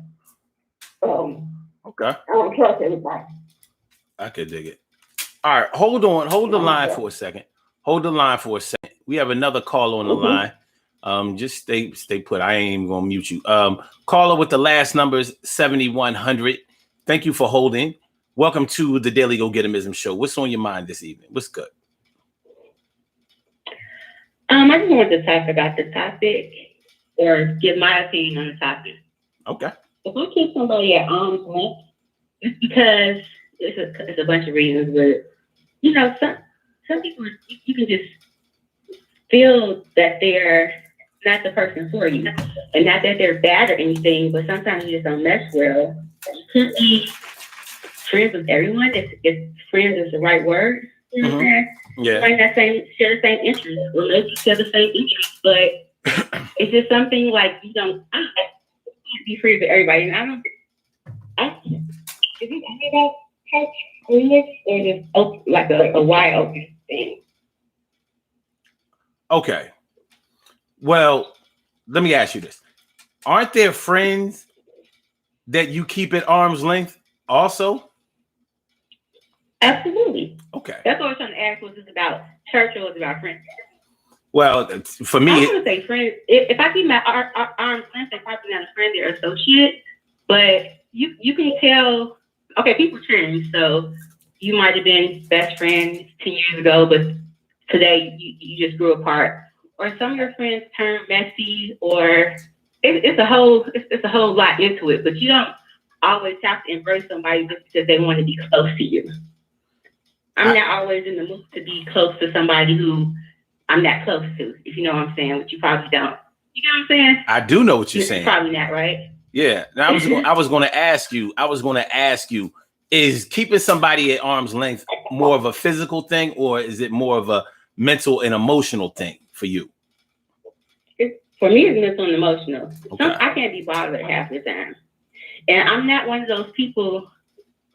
Okay. I don't trust everybody. I could dig it. All right, hold the line for a second. Hold the line for a second. We have another caller on the line. Just stay put. I ain't even gonna mute you. Caller with the last numbers 7100. Thank you for holding. Welcome to the Daily Go Getimism Show. What's on your mind this evening? What's good? I just wanted to talk about the topic or give my opinion on the topic. Okay. If I keep somebody at arm's length, it's because it's a bunch of reasons, but some people you can just feel that they're not the person for you, and not that they're bad or anything, but sometimes you just don't mesh well. You can't be friends with everyone if friends is the right word. You know what I'm saying? Yeah. Might not share the same interests, or maybe share the same interests, but it's just something like I can't be friends with everybody. And if you hear that touch friendness, or just open, like a wide open thing. Okay. Well, let me ask you this. Aren't there friends that you keep at arm's length also? Absolutely. Okay. That's what I was trying to ask. Was this about church or was it about friends? Well, for me, I would say friends. If I keep my arm's length, they're probably not a friend, they're associate. But you can tell. Okay, people change. So you might have been best friends 10 years ago, but today you just grew apart. Or some of your friends turn messy, or it's a whole lot into it. But you don't always have to embrace somebody just because they want to be close to you. I'm not always in the mood to be close to somebody who I'm not close to, if you know what I'm saying, which you probably don't. You know what I'm saying? I do know what you're saying. Probably not, right? Yeah. Now, I was going to ask you, is keeping somebody at arm's length more of a physical thing, or is it more of a mental and emotional thing for you? For me, it's mental and emotional. Okay. I can't be bothered half the time. And I'm not one of those people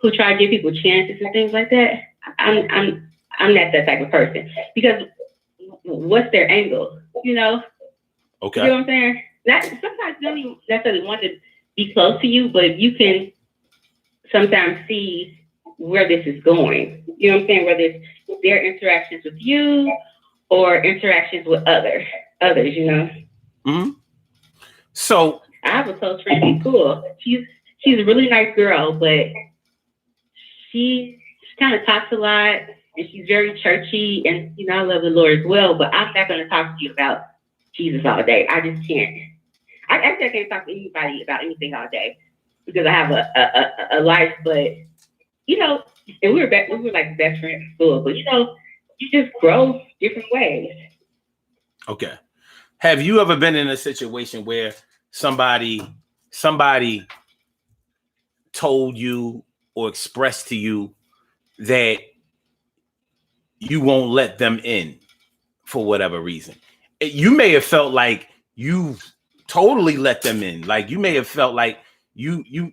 who try to give people chances and things like that. I'm not that type of person, because what's their angle? Okay. You know what I'm saying? Sometimes you don't even necessarily want to be close to you, but you can sometimes see where this is going. You know what I'm saying? Whether it's their interactions with you or interactions with others, Mm-hmm. So I have a close friend in school. She's a really nice girl, but she kind of talks a lot, and she's very churchy, and I love the Lord as well, but I'm not going to talk to you about Jesus all day. I just can't. I can't talk to anybody about anything all day because I have a life, but and we were like best friends in school, but you just grow different ways. Okay. Have you ever been in a situation where somebody told you or expressed to you that you won't let them in for whatever reason? You may have felt like you totally let them in. Like you may have felt like you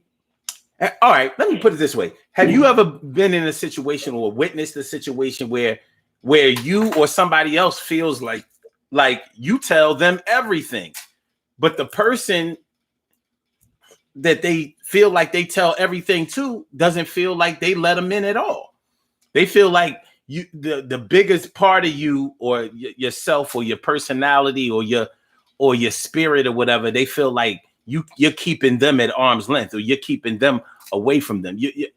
all right, let me put it this way. Have you ever been in a situation or witnessed a situation where you or somebody else feels like you tell them everything, but the person that they feel like they tell everything to doesn't feel like they let them in at all. They feel like the biggest part of you or yourself or your personality or your spirit or whatever, they feel like you're keeping them at arm's length, or you're keeping them away from them.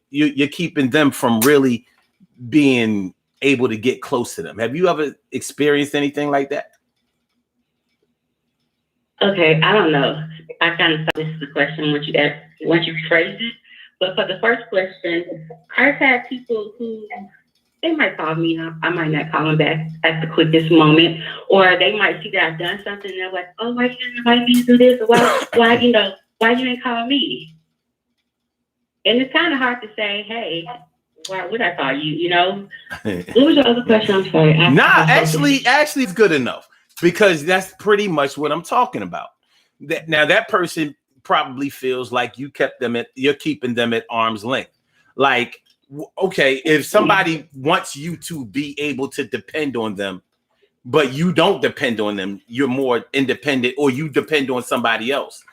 You're keeping them from really being able to get close to them. Have you ever experienced anything like that? Okay, I don't know. I kind of thought this is the question once you rephrase it. But for the first question, I've had people who they might call me, I might not call them back at the quickest moment, or they might see that I've done something and they're like, "Oh, why you didn't invite me to do this? Or why you didn't call me?" And it's kind of hard to say, "Hey, why would I call you?" You know. What was your other question? I'm sorry. Actually, it's good enough, because that's pretty much what I'm talking about. That person probably feels like you're keeping them at arm's length. Like, okay, if somebody wants you to be able to depend on them, but you don't depend on them, you're more independent, or you depend on somebody else,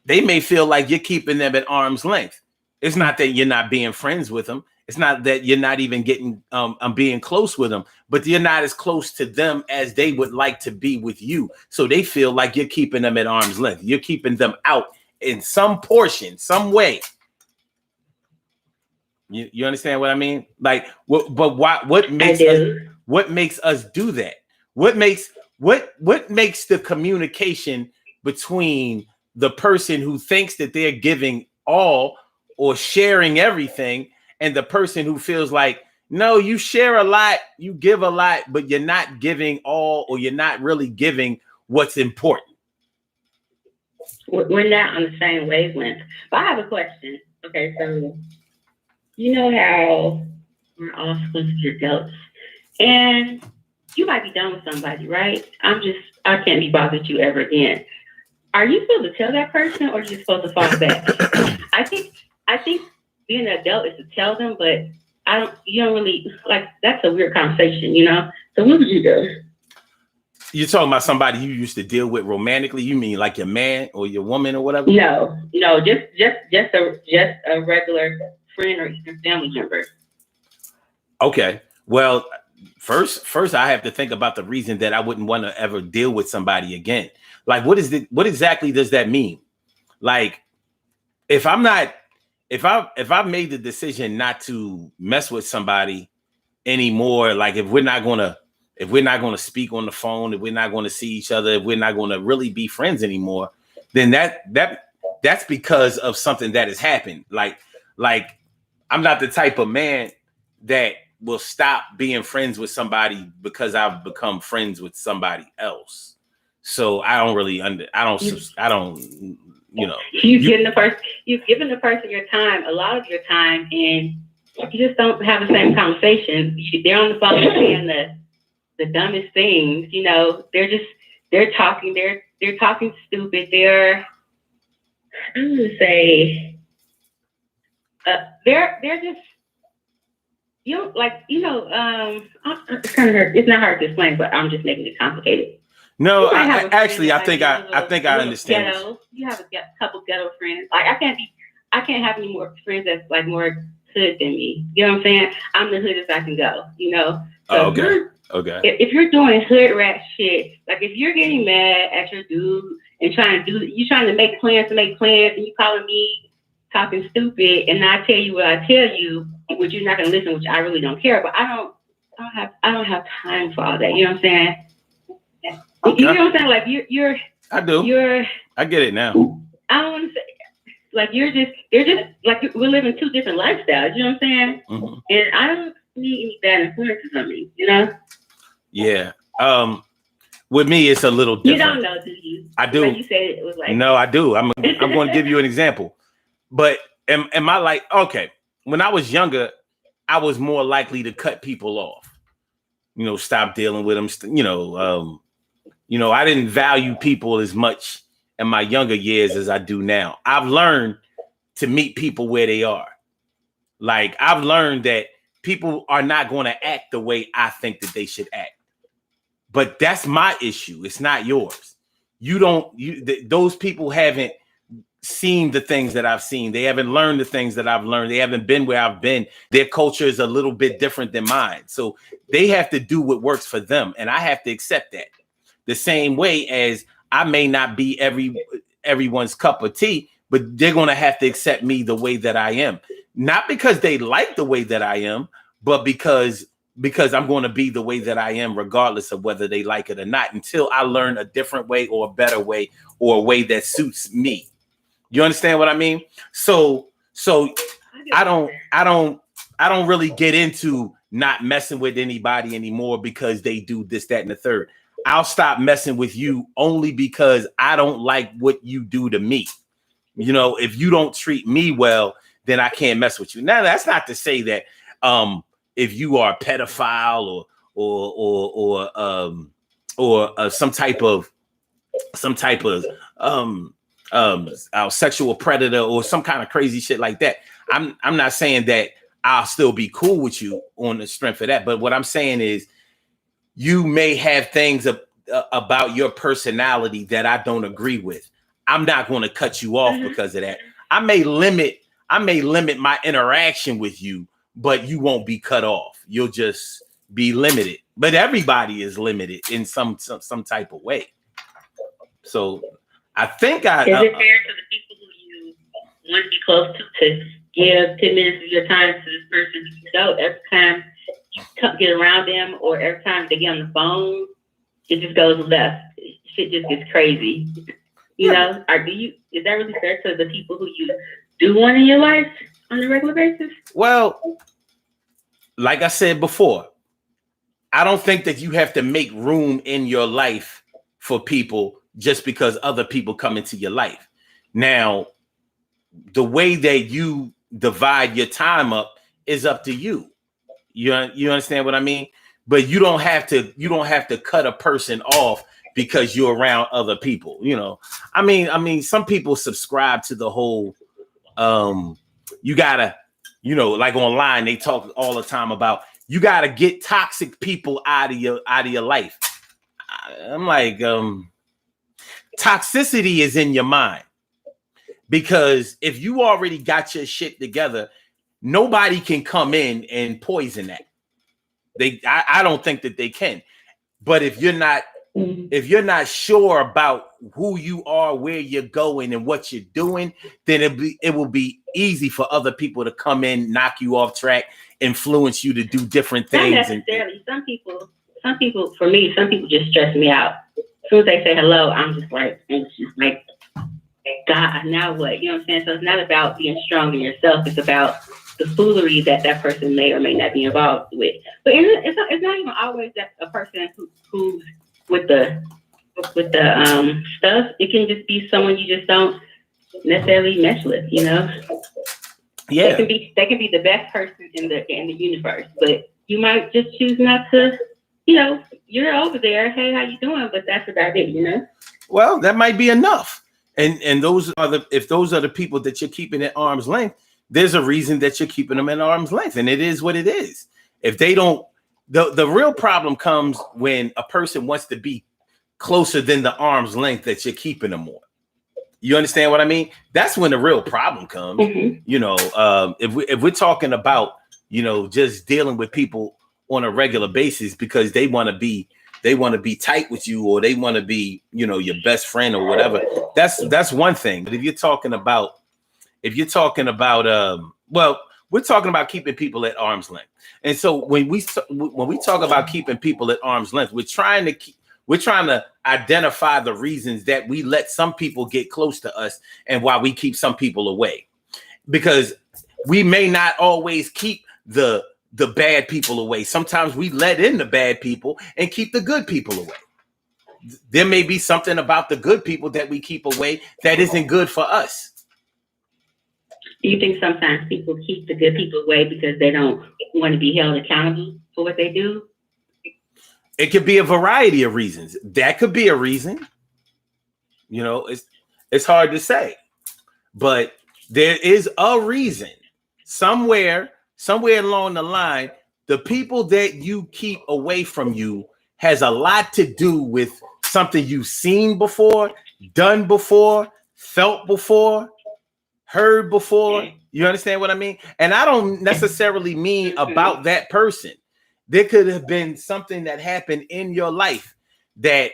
they may feel like you're keeping them at arm's length. It's not that you're not being friends with them. It's not that you're not even getting being close with them, but you're not as close to them as they would like to be with you. So they feel like you're keeping them at arm's length. You're keeping them out in some portion, some way. You understand what I mean? Like, what makes us do that? What makes the communication between the person who thinks that they're giving all or sharing everything, and the person who feels like, no, you share a lot, you give a lot, but you're not giving all, or you're not really giving what's important? We're not on the same wavelength. But I have a question. Okay, so you know how we're all supposed to be adults, and you might be done with somebody, right? I can't be bothered with you ever again. Are you supposed to tell that person, or are you supposed to fall back? I think being an adult is to tell them, but you don't really, like, that's a weird conversation, you know? So what would you do? You're talking about somebody you used to deal with romantically? You mean like your man or your woman or whatever? No, just a regular friend or even family member. Okay. Well, first I have to think about the reason that I wouldn't want to ever deal with somebody again. Like, what exactly does that mean? Like, if I've made the decision not to mess with somebody anymore, like if we're not gonna speak on the phone, if we're not gonna see each other, if we're not gonna really be friends anymore, then that's because of something that has happened. Like I'm not the type of man that will stop being friends with somebody because I've become friends with somebody else. So I don't really you know. You've given the person your time, a lot of your time, and you just don't have the same conversation. They're on the phone saying the dumbest things, you know. They're talking stupid. They're just, you know, like, you know, it's kind of hard. It's not hard to explain, but I'm just making it complicated. No, I think I understand. Ghetto. You have a couple ghetto friends. Like, I can't have any more friends that's like more hood than me. You know what I'm saying? I'm the hood as I can go. You know. So okay. If you're doing hood rat shit, like if you're getting mad at your dude and trying to make plans, and you calling me talking stupid, and I tell you what I tell you, which you're not gonna listen, which I really don't care. But I don't have time for all that. You know what I'm saying? Okay. You know what I'm saying? Like you're. I do. I get it now. I don't want to say, like, they're just like, we're living two different lifestyles. You know what I'm saying? Mm-hmm. And I don't need any bad influences on me. You know? Yeah. With me, it's a little different. You don't know, do you? I do. Like you said, it was like. No, I do. I'm going to give you an example. But am I like, okay? When I was younger, I was more likely to cut people off. You know, stop dealing with them. You know, I didn't value people as much in my younger years as I do now. I've learned to meet people where they are. Like, I've learned that people are not going to act the way I think that they should act. But that's my issue. It's not yours. Those people haven't seen the things that I've seen. They haven't learned the things that I've learned. They haven't been where I've been. Their culture is a little bit different than mine. So they have to do what works for them. And I have to accept that. The same way as I may not be everyone's cup of tea, but they're going to have to accept me the way that I am. Not because they like the way that I am, but because I'm going to be the way that I am, regardless of whether they like it or not, until I learn a different way or a better way or a way that suits me. You understand what I mean? So I don't really get into not messing with anybody anymore because they do this, that, and the third. I'll stop messing with you only because I don't like what you do to me. You know, if you don't treat me well, then I can't mess with you. Now, that's not to say that if you are a pedophile or some type of sexual predator or some kind of crazy shit like that. I'm not saying that I'll still be cool with you on the strength of that. But what I'm saying is you may have things about your personality that I don't agree with. I'm not going to cut you off because of that. I may limit my interaction with you, but you won't be cut off. You'll just be limited. But everybody is limited in some type of way. So I think is it fair to the people who you want to be close to give 10 minutes of your time to this person you know every time you get around them or every time they get on the phone, it just goes left. Shit just gets crazy. You know, is that really fair to the people who you do want in your life on a regular basis? Well, like I said before, I don't think that you have to make room in your life for people just because other people come into your life. Now, the way that you divide your time up is up to you. You understand what I mean? But you don't have to cut a person off because you're around other people. You know, I mean, some people subscribe to the whole you gotta, you know, like online they talk all the time about you gotta get toxic people out of your life. I'm like, toxicity is in your mind, because if you already got your shit together, nobody can come in and poison that. I don't think that they can. But if you're not sure about who you are, where you're going, and what you're doing, then it will be easy for other people to come in, knock you off track, influence you to do different things. Not necessarily. Some people, for me, some people just stress me out. As soon as they say hello, I'm just like anxious, like, God, now what? You know what I'm saying? So it's not about being strong in yourself. It's about the foolery that person may or may not be involved with. But it's not even always that a person who's with the stuff. It can just be someone you just don't necessarily mesh with, you know? Yeah. They can be the best person in the universe, but you might just choose not to, you know, you're over there, hey, how you doing? But that's about it, you know? Well, that might be enough. And if those are the people that you're keeping at arm's length, there's a reason that you're keeping them at arm's length, and it is what it is. If they don't, the real problem comes when a person wants to be closer than the arm's length that you're keeping them on. You understand what I mean? That's when the real problem comes. Mm-hmm. You know, if we're talking about, you know, just dealing with people on a regular basis because they want to be tight with you, or they want to be, you know, your best friend or whatever, that's one thing. But if you're talking about well, we're talking about keeping people at arm's length. And so when we talk about keeping people at arm's length, we're trying to identify the reasons that we let some people get close to us and why we keep some people away. Because we may not always keep the bad people away. Sometimes we let in the bad people and keep the good people away. There may be something about the good people that we keep away that isn't good for us. Do you think sometimes people keep the good people away because they don't want to be held accountable for what they do? It could be a variety of reasons. That could be a reason. You know, it's hard to say. But there is a reason. Somewhere along the line, the people that you keep away from you has a lot to do with something you've seen before, done before, felt before. heard before. You understand what I mean? And I don't necessarily mean about that person. There could have been something that happened in your life that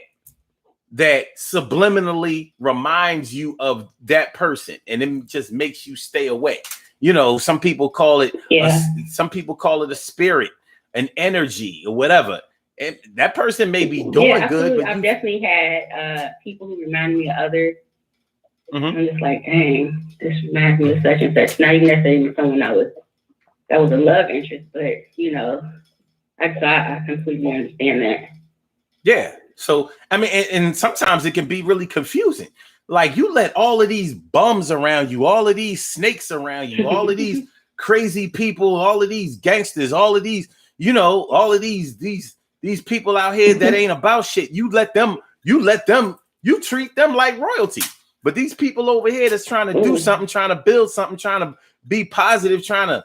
subliminally reminds you of that person, and it just makes you stay away. You know, some people call it a spirit, an energy, or whatever. And that person may be doing good, but I've definitely had people who remind me of others. I'm just like, dang, this reminds me of such and such. Not even necessarily someone that was a love interest, but you know, I completely understand that. Yeah. So I mean, and sometimes it can be really confusing. Like, you let all of these bums around you, all of these snakes around you, all of these crazy people, all of these gangsters, all of these, you know, all of these people out here that ain't about shit. You treat them like royalty. But these people over here that's trying to do something, trying to build something, trying to be positive, trying to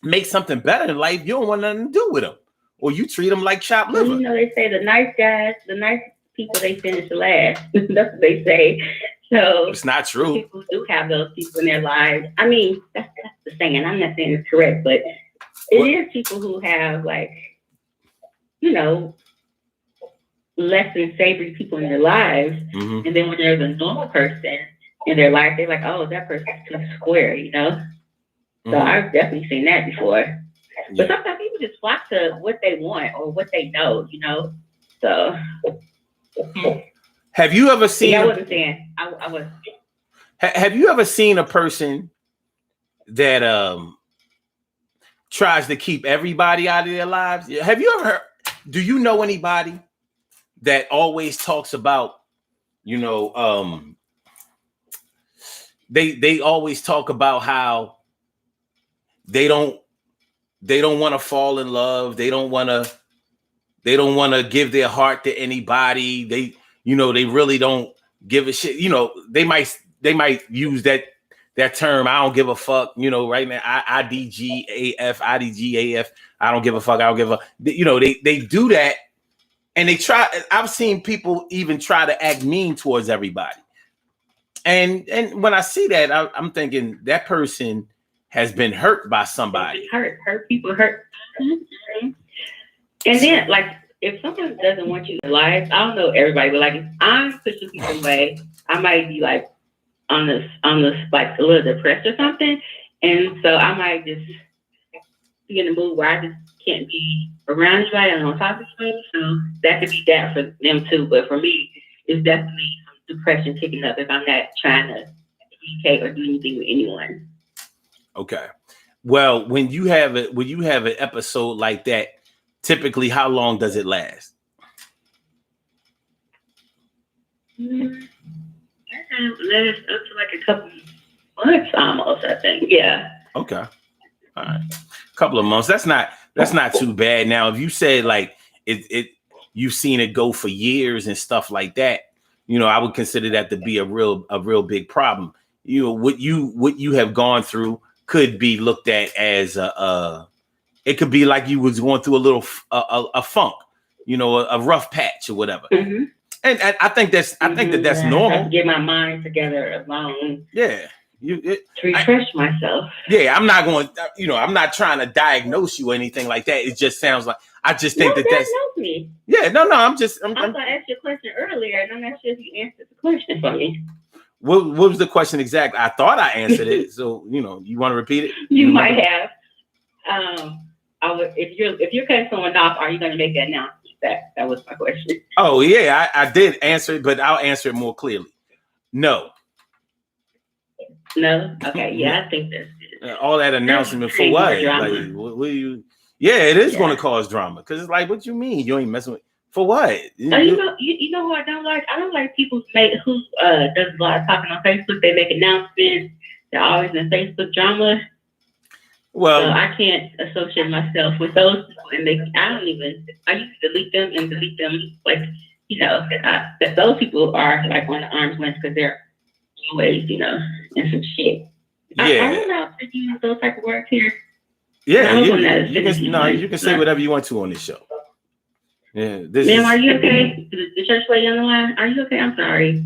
make something better in life, you don't want nothing to do with them. Or you treat them like chopped liver. You know, they say the nice guys, the nice people, they finish last. That's what they say. So it's not true. People do have those people in their lives. I mean, that's the saying. I'm not saying it's correct, but it is people who have, like, you know, less than savory people in their lives. And then when there's a normal person in their life, they're like, oh, that person's too square, you know? So I've definitely seen that before. But sometimes people just flock to what they want or what they know, you know? So. Have you ever seen? I wasn't saying. I was. Have you ever seen a person that tries to keep everybody out of their lives? Have you ever heard? Do you know anybody that always talks about, you know, they always talk about how they don't want to fall in love. They don't want to give their heart to anybody. They really don't give a shit. You know, they might use that term, I don't give a fuck, you know, right now, IDGAF, I don't give a fuck, I don't give a, you know, they do that, and they try. I've seen people even try to act mean towards everybody. And when I see that, I'm thinking that person has been hurt by somebody. Hurt people hurt. And then, like, if someone doesn't want you in life, I don't know everybody, but like, if I'm pushing people away, I might be like on this like a little depressed or something, and so I might just be in a mood where I just can't be around anybody. I don't want to talk to anybody. So that could be that for them too. But for me, it's definitely some depression kicking up if I'm not trying to communicate or do anything with anyone. Okay. Well, when you have an episode like that, typically how long does it last? That lasts up to like a couple months almost, I think. Yeah. Okay. All right. A couple of months. That's not too bad. Now, if you said like you've seen it go for years and stuff like that, you know, I would consider that to be a real big problem. You know, what you have gone through could be looked at as it could be like you was going through a little a funk, you know, a rough patch or whatever. And I think that's that's normal. I have to get my mind together alone. Yeah. To refresh myself. Yeah, I'm not going, you know, I'm not trying to diagnose you or anything like that. It just sounds like, I just think that's me. Yeah, no, I'm going to ask you a question earlier, and I'm not sure if you answered the question for me. What was the question exactly? I thought I answered it. So, you know, you want to repeat it? You might have. If you're cutting someone off, are you going to make that announcement? That was my question. Oh yeah, I did answer it, but I'll answer it more clearly. No. No. Okay. Yeah, I think that's good. All that announcement for what? Like, what you? Yeah, it is going to cause drama because it's like, what you mean? You ain't messing with for what? You know who I don't like? I don't like people who does a lot of talking on Facebook. They make announcements. They're always in Facebook drama. Well, so I can't associate myself with those people, and I used to delete them, like, you know, that those people are like on the arm's length because they're always, you know, in some shit. Yeah. I don't know if to use those type of words here. Yeah, you can say whatever you want to on this show. Yeah, Ma'am, are you okay? The church lady on the line, are you okay? I'm sorry.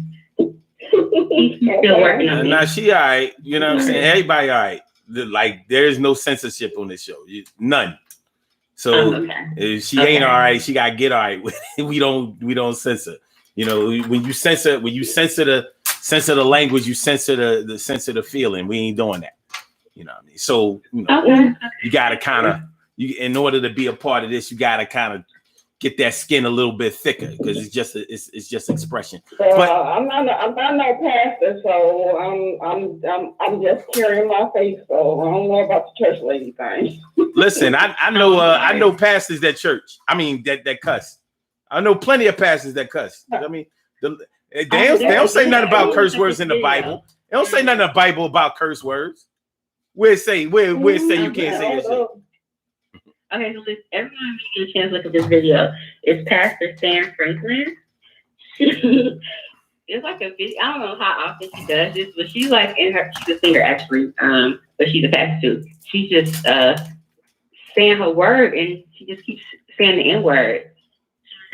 He's still working on Now it. she all right. You know what I'm saying? Everybody all right. Like there's no censorship on this show. None. So if she ain't all right, she gotta get all right. we don't censor. You know, when you censor the language, you censor the feeling. We ain't doing that. You know what I mean? So you know, you gotta kind of in order to be a part of this, you gotta kind of get that skin a little bit thicker because it's just expression. So, But I'm not no pastor, so I'm just carrying my faith. So I don't know about the church lady thing. listen, I know pastors that church. I mean that cuss. I know plenty of pastors that cuss. I mean, they don't say nothing about curse words in the Bible. They don't say nothing in the Bible about curse words. Where say you can't say this shit. Okay, so everyone get a chance to look at this video. It's Pastor Stan Franklin. It's like a video. I don't know how often she does this, but she's like she's a singer actually, but she's a pastor too. She's just saying her word, and she just keeps saying the N word.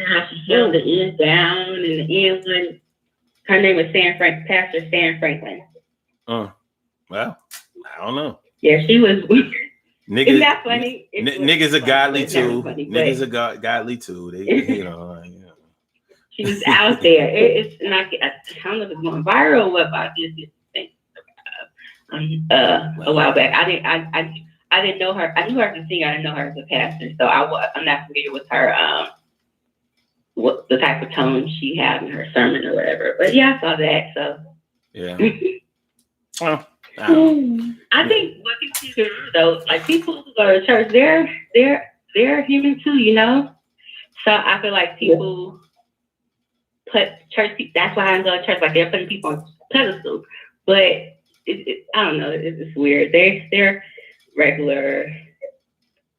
How she held the N down, and the N one. Her name is Pastor Stan Franklin. Well, I don't know. Yeah, she was. Niggas, isn't that funny? Niggas are godly too. Niggas are godly too. They, you know. She was out there. It's not. I don't know if it's going viral. What about this thing? A while back, I didn't know her. I knew her as a singer. I didn't know her as a pastor. So I'm not familiar with her. What the type of tone she had in her sermon or whatever. But yeah, I saw that. So yeah. Well, I think what people need to do though, like people who go to church, they're human too, you know. So I feel like people put church. That's why I go to church. Like they're putting people on pedestals, but I don't know. It's weird. They're regular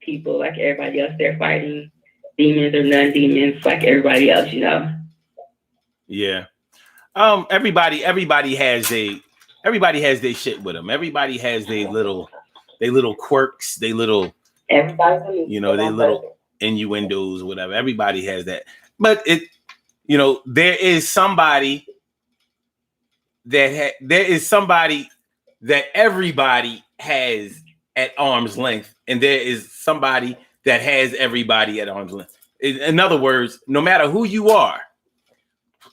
people like everybody else. They're fighting demons or non-demons like everybody else, you know. Yeah. Everybody has their shit with them. Everybody has their little quirks, they little innuendos, whatever. Everybody has that. But there is somebody that everybody has at arm's length, and there is somebody that has everybody at arm's length. In other words, no matter who you are,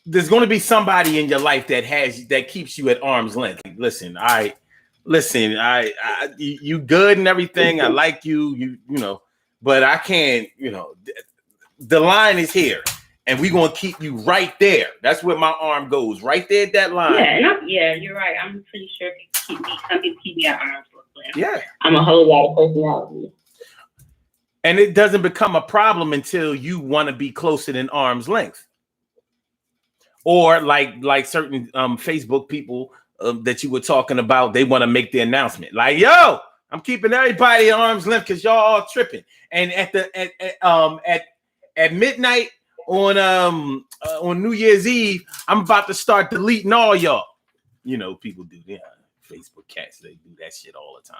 there's going to be somebody in your life that keeps you at arm's length. Listen, you good and everything. I like you, but I can't, the line is here and we're going to keep you right there. That's where my arm goes, right there at that line. Yeah, you're right. I'm pretty sure some people keep me at arm's length. Yeah. I'm a whole lot of personality. And it doesn't become a problem until you want to be closer than arm's length. Or like certain Facebook people that you were talking about, they want to make the announcement like, "Yo, I'm keeping everybody at arm's length because y'all all tripping." And at midnight on New Year's Eve, I'm about to start deleting all y'all. People do that. Facebook cats, they do that shit all the time.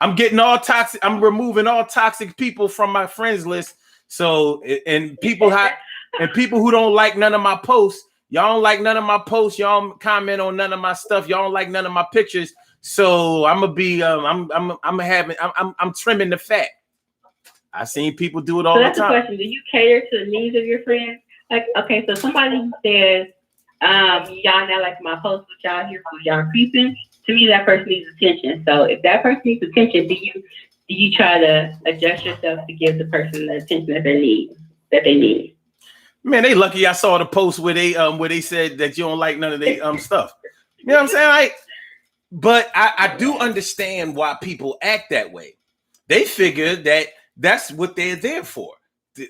I'm getting all toxic. I'm removing all toxic people from my friends list. So and people who don't like none of my posts, y'all don't like none of my posts, y'all don't comment on none of my stuff, y'all don't like none of my pictures. So I'm gonna be I'm trimming the fat. I seen people do it all the time. So that's the question. Do you cater to the needs of your friends? Like, okay, so somebody who says, y'all not like my post, but y'all here for y'all creeping. To me, that person needs attention. So if that person needs attention, do you try to adjust yourself to give the person the attention that they need? Man, they lucky I saw the post where they said that you don't like none of their stuff. You know what I'm saying? But I do understand why people act that way. They figure that that's what they're there for.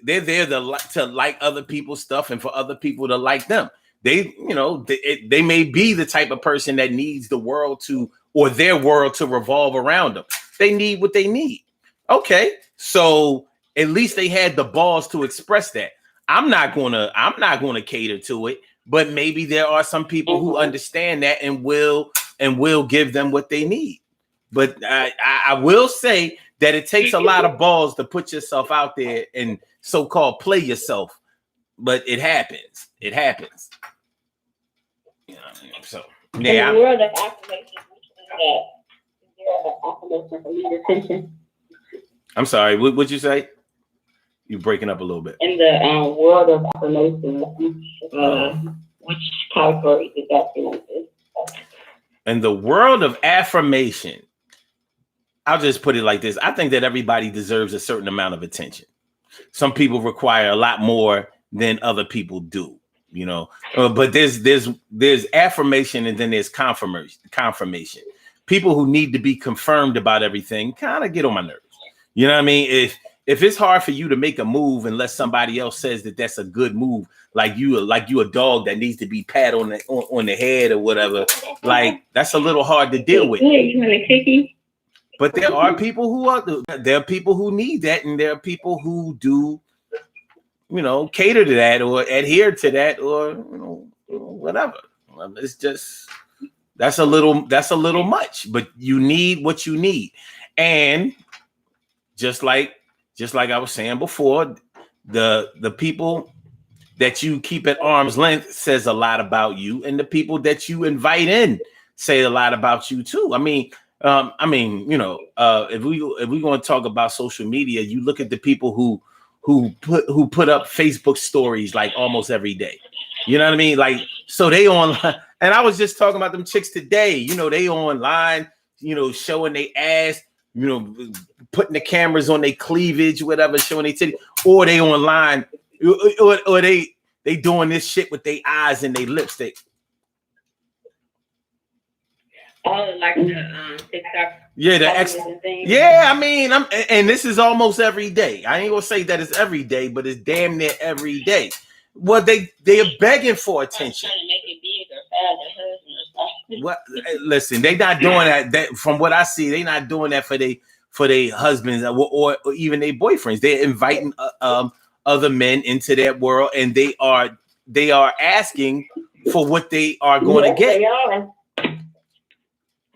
They're there to like other people's stuff and for other people to like them. They may be the type of person that needs the world or their world to revolve around them. They need what they need. Okay, so at least they had the balls to express that. I'm not gonna cater to it, but maybe there are some people who understand that and will give them what they need. But I will say that it takes a lot of balls to put yourself out there and so-called play yourself, but it happens. It happens. So In yeah. the world of affirmation, is there an affirmation for me attention? I'm sorry. What'd you say? You're breaking up a little bit. In the world of affirmation, which category does that belong to? In the world of affirmation, I'll just put it like this. I think that everybody deserves a certain amount of attention. Some people require a lot more than other people do, you know. But there's affirmation and then there's confirmation. People who need to be confirmed about everything kind of get on my nerves. You know what I mean? If it's hard for you to make a move unless somebody else says that that's a good move, like you a dog that needs to be pat on the head or whatever, like that's a little hard to deal with. You want a cookie? But there are people who need that, and there are people who do, you know, cater to that or adhere to that or, you know, whatever. It's just that's a little much, but you need what you need. And just like I was saying before, the people that you keep at arm's length says a lot about you, and the people that you invite in say a lot about you too. I mean, you know, if we going to talk about social media, you look at the people who put up Facebook stories like almost every day. You know what I mean? Like, so they online, and I was just talking about them chicks today. You know, they online, you know, showing their ass, you know, putting the cameras on their cleavage, whatever, showing their titty, or they online, or they doing this shit with their eyes and their lipstick. Oh, like the TikTok. Yeah, yeah. I mean, and this is almost every day. I ain't gonna say that it's every day, but it's damn near every day. Well, they are begging for attention. What? Listen, they not doing that. That from what I see, they not doing that for their husbands or even their boyfriends. They're inviting other men into that world, and they are asking for what they are going to get. They are.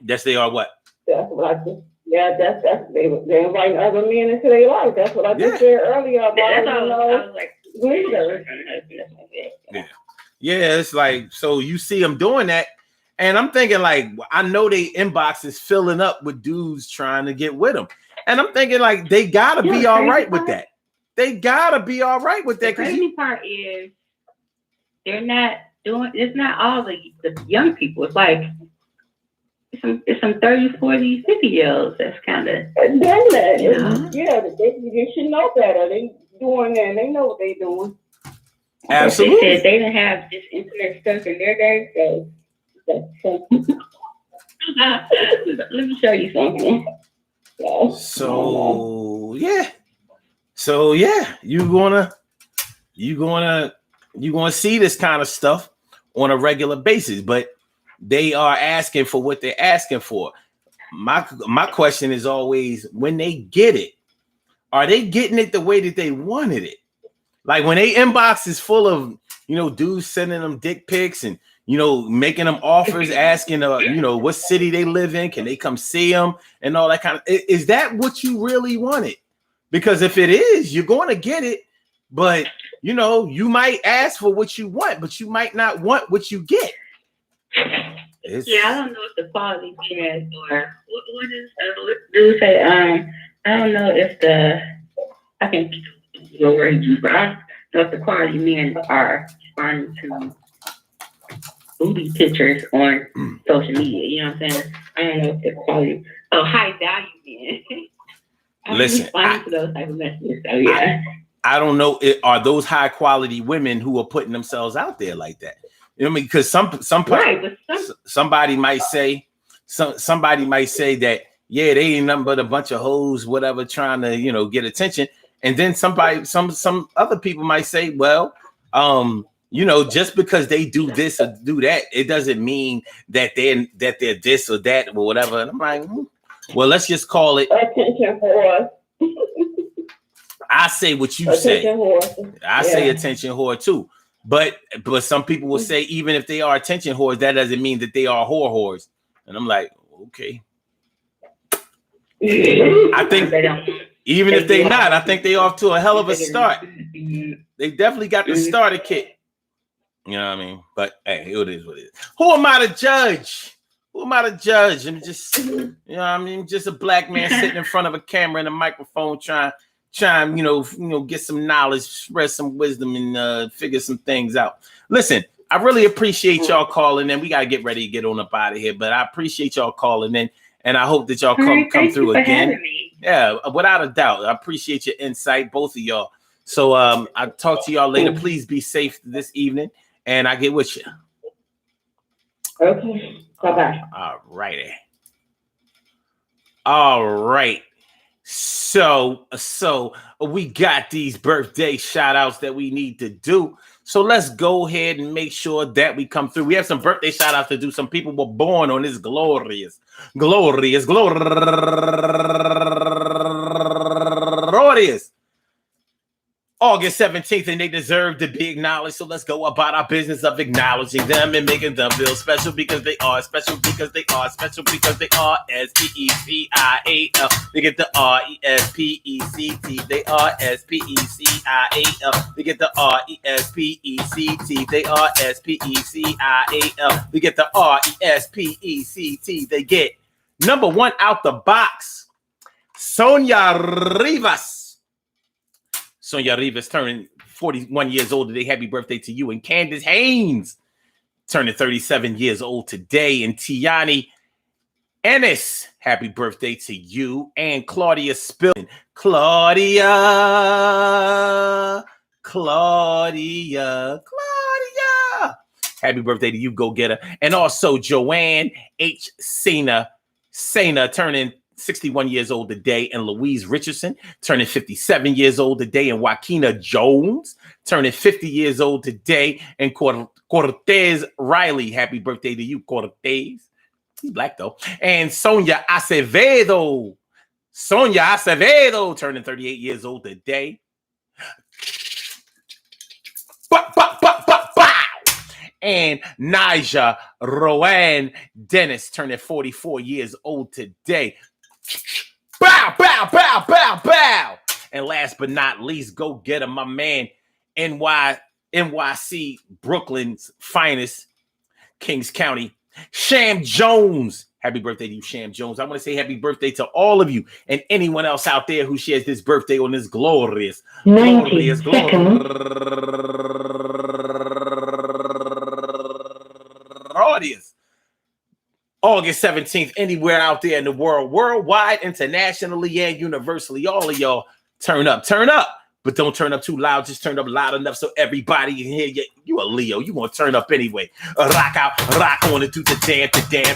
Yes, they are. What? That's what I just. Yeah, that's they're inviting other men into their life. That's what I just said earlier about, that's you all, know, I was like, leaders. Yeah, it's like, so you see them doing that, and I'm thinking like, I know they inbox is filling up with dudes trying to get with them, and I'm thinking like they gotta be all right with that. They gotta be all right with that. The crazy part is they're not doing. It's not all the young people. It's like it's some 30s, 40s, 50-year-olds. That's kind of yeah. They should know better. They doing that. They know what they doing. Absolutely. They said they didn't have this internet stuff in their day, so let me show you something. So yeah, you gonna see this kind of stuff on a regular basis, but they are asking for what they're asking for. My question is always, when they get it, are they getting it the way that they wanted it? Like when they inbox is full of, you know, dudes sending them dick pics and, you know, making them offers, asking, you know, what city they live in, can they come see them and all that kind of. Is that what you really wanted? Because if it is, you're going to get it, but you know, you might ask for what you want, but you might not want what you get. Yeah, I don't know if the quality is or what is dude say. I don't know if I can go where you, but I don't know if the quality men are responding to booty pictures on social media. You know what I'm saying? I don't know if the quality. High value men. Listen, responding to those type of messages. So yeah. I don't know. Are those high quality women who are putting themselves out there like that? You know what I mean? Because somebody might say that, yeah, they ain't nothing but a bunch of hoes, whatever, trying to, you know, get attention. And then some other people might say, well, you know, just because they do this or do that, it doesn't mean that they're this or that or whatever. And I'm like, well, let's just call it attention whore. I say what you say. I say attention whore too. But some people will say, even if they are attention whores, that doesn't mean that they are whores. And I'm like, okay. I think even if they're not, I think they off to a hell of a start. They definitely got the starter kit. You know what I mean? But hey, it is what it is. Who am I to judge? Who am I to judge? I'm just, you know what I mean? Just a black man sitting in front of a camera and a microphone trying, get some knowledge, spread some wisdom, and figure some things out. Listen, I really appreciate y'all calling in. We got to get ready to get on up out of here, but I appreciate y'all calling in, and I hope that y'all come through again. Yeah, without a doubt. I appreciate your insight, both of y'all. So I'll talk to y'all later. Please be safe this evening, and I get with you. Okay. Bye-bye. All righty. All right. So we got these birthday shout outs that we need to do. So let's go ahead and make sure that we come through. We have some birthday shout outs to do. Some people were born on this glorious August 17th, and they deserve to be acknowledged. So let's go about our business of acknowledging them and making them feel special because they are special because they are special because they are S-P-E-C-I-A-L. They get the R-E-S-P-E-C-T. They are S-P-E-C-I-A-L. They get the R-E-S-P-E-C-T. They are S-P-E-C-I-A-L. They get the R-E-S-P-E-C-T. They get number one out the box, Sonia Rivas. Sonia Rivas turning 41 years old today. Happy birthday to you. And Candace Haynes turning 37 years old today. And Tiani Ennis, happy birthday to you. And Claudia Spillman. Claudia. Happy birthday to you, go-getter. And also Joanne H. Sena turning 61 years old today, and Louise Richardson turning 57 years old today, and Joaquina Jones turning 50 years old today, and Cortez Riley, happy birthday to you, Cortez. He's black though. And Sonia Acevedo turning 38 years old today. And Naja Rowan Dennis turning 44 years old today. Bow, bow, bow, bow, bow. And last but not least, go get him, my man, NYC, Brooklyn's finest, Kings County, Sham Jones. Happy birthday to you, Sham Jones. I want to say happy birthday to all of you and anyone else out there who shares this birthday on this glorious August 17th, anywhere out there in the world, worldwide, internationally, and universally. All of y'all turn up, but don't turn up too loud. Just turn up loud enough so everybody can hear you. You a Leo, you gonna turn up anyway. Rock out, rock on it, do the damn,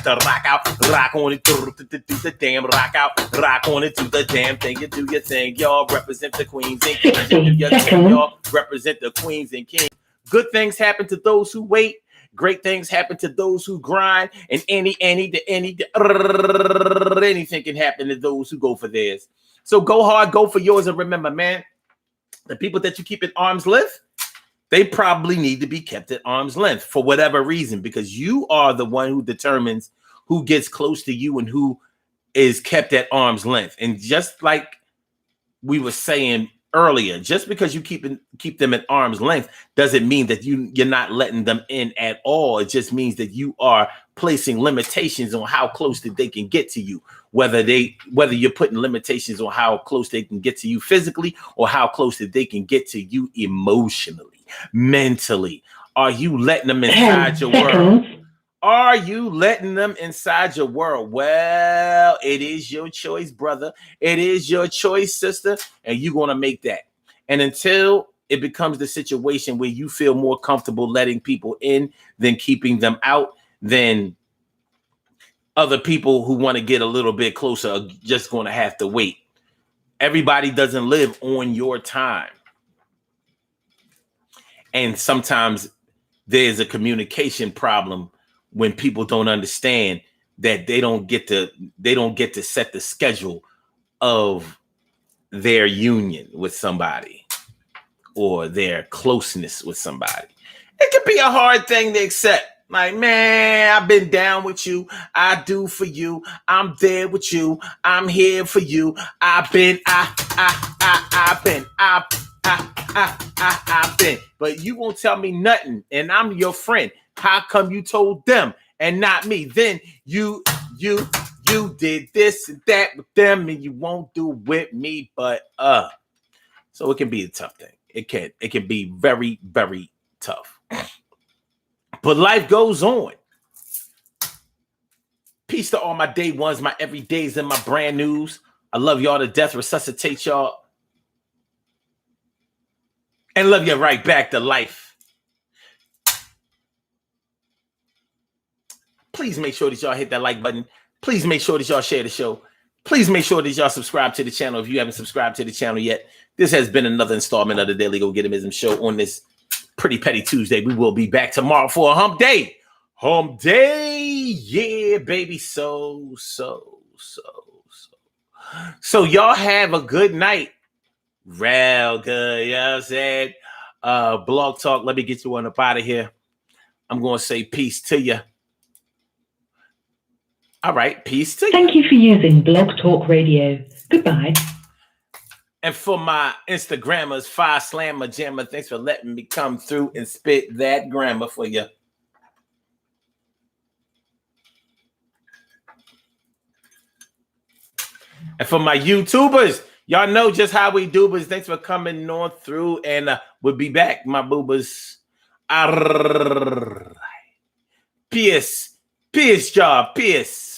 rock out, rock on it, do the damn, rock out, rock on it, do the damn thing. You do your thing, y'all represent the queens and kings. You do your thing, y'all represent the queens and kings. Good things happen to those who wait. Great things happen to those who grind, and anything can happen to those who go for theirs. So go hard, go for yours, and remember, man, the people that you keep at arm's length, they probably need to be kept at arm's length for whatever reason, because you are the one who determines who gets close to you and who is kept at arm's length. And just like we were saying earlier, just because you keep them at arm's length doesn't mean that you're not letting them in at all. It just means that you are placing limitations on how close that they can get to you, whether you're putting limitations on how close they can get to you physically or how close that they can get to you emotionally, mentally. Are you letting them inside your world? Are you letting them inside your world? Well, it is your choice, brother. It is your choice, sister, and you're going to make that. And until it becomes the situation where you feel more comfortable letting people in than keeping them out, then other people who want to get a little bit closer are just going to have to wait. Everybody doesn't live on your time. And sometimes there's a communication problem when people don't understand that they don't get to set the schedule of their union with somebody or their closeness with somebody. It can be a hard thing to accept. Like, man, I've been down with you. I do for you. I'm there with you. I'm here for you. I've been. But you won't tell me nothing, and I'm your friend. How come you told them and not me? Then you did this and that with them, and you won't do with me. But so it can be a tough thing. It can be very, very tough. But life goes on. Peace to all my day ones, my everydays, and my brand news. I love y'all to death. Resuscitate y'all. And love you right back to life. Please make sure that y'all hit that like button. Please make sure that y'all share the show. Please make sure that y'all subscribe to the channel if you haven't subscribed to the channel yet. This has been another installment of the Daily Go Getimism Show on this Pretty Petty Tuesday. We will be back tomorrow for a hump day. Hump day. Yeah, baby. So y'all have a good night. Real good. You know what I'm saying? Blog Talk, let me get you on up out of here. I'm going to say peace to you. All right, peace to you. Thank you for using Blog Talk Radio. Goodbye. And for my Instagrammers, Fire Slammer Jammer, thanks for letting me come through and spit that grammar for you. And for my YouTubers, y'all know just how we do, but thanks for coming on through, and we'll be back, my boobers. Peace, y'all. Peace.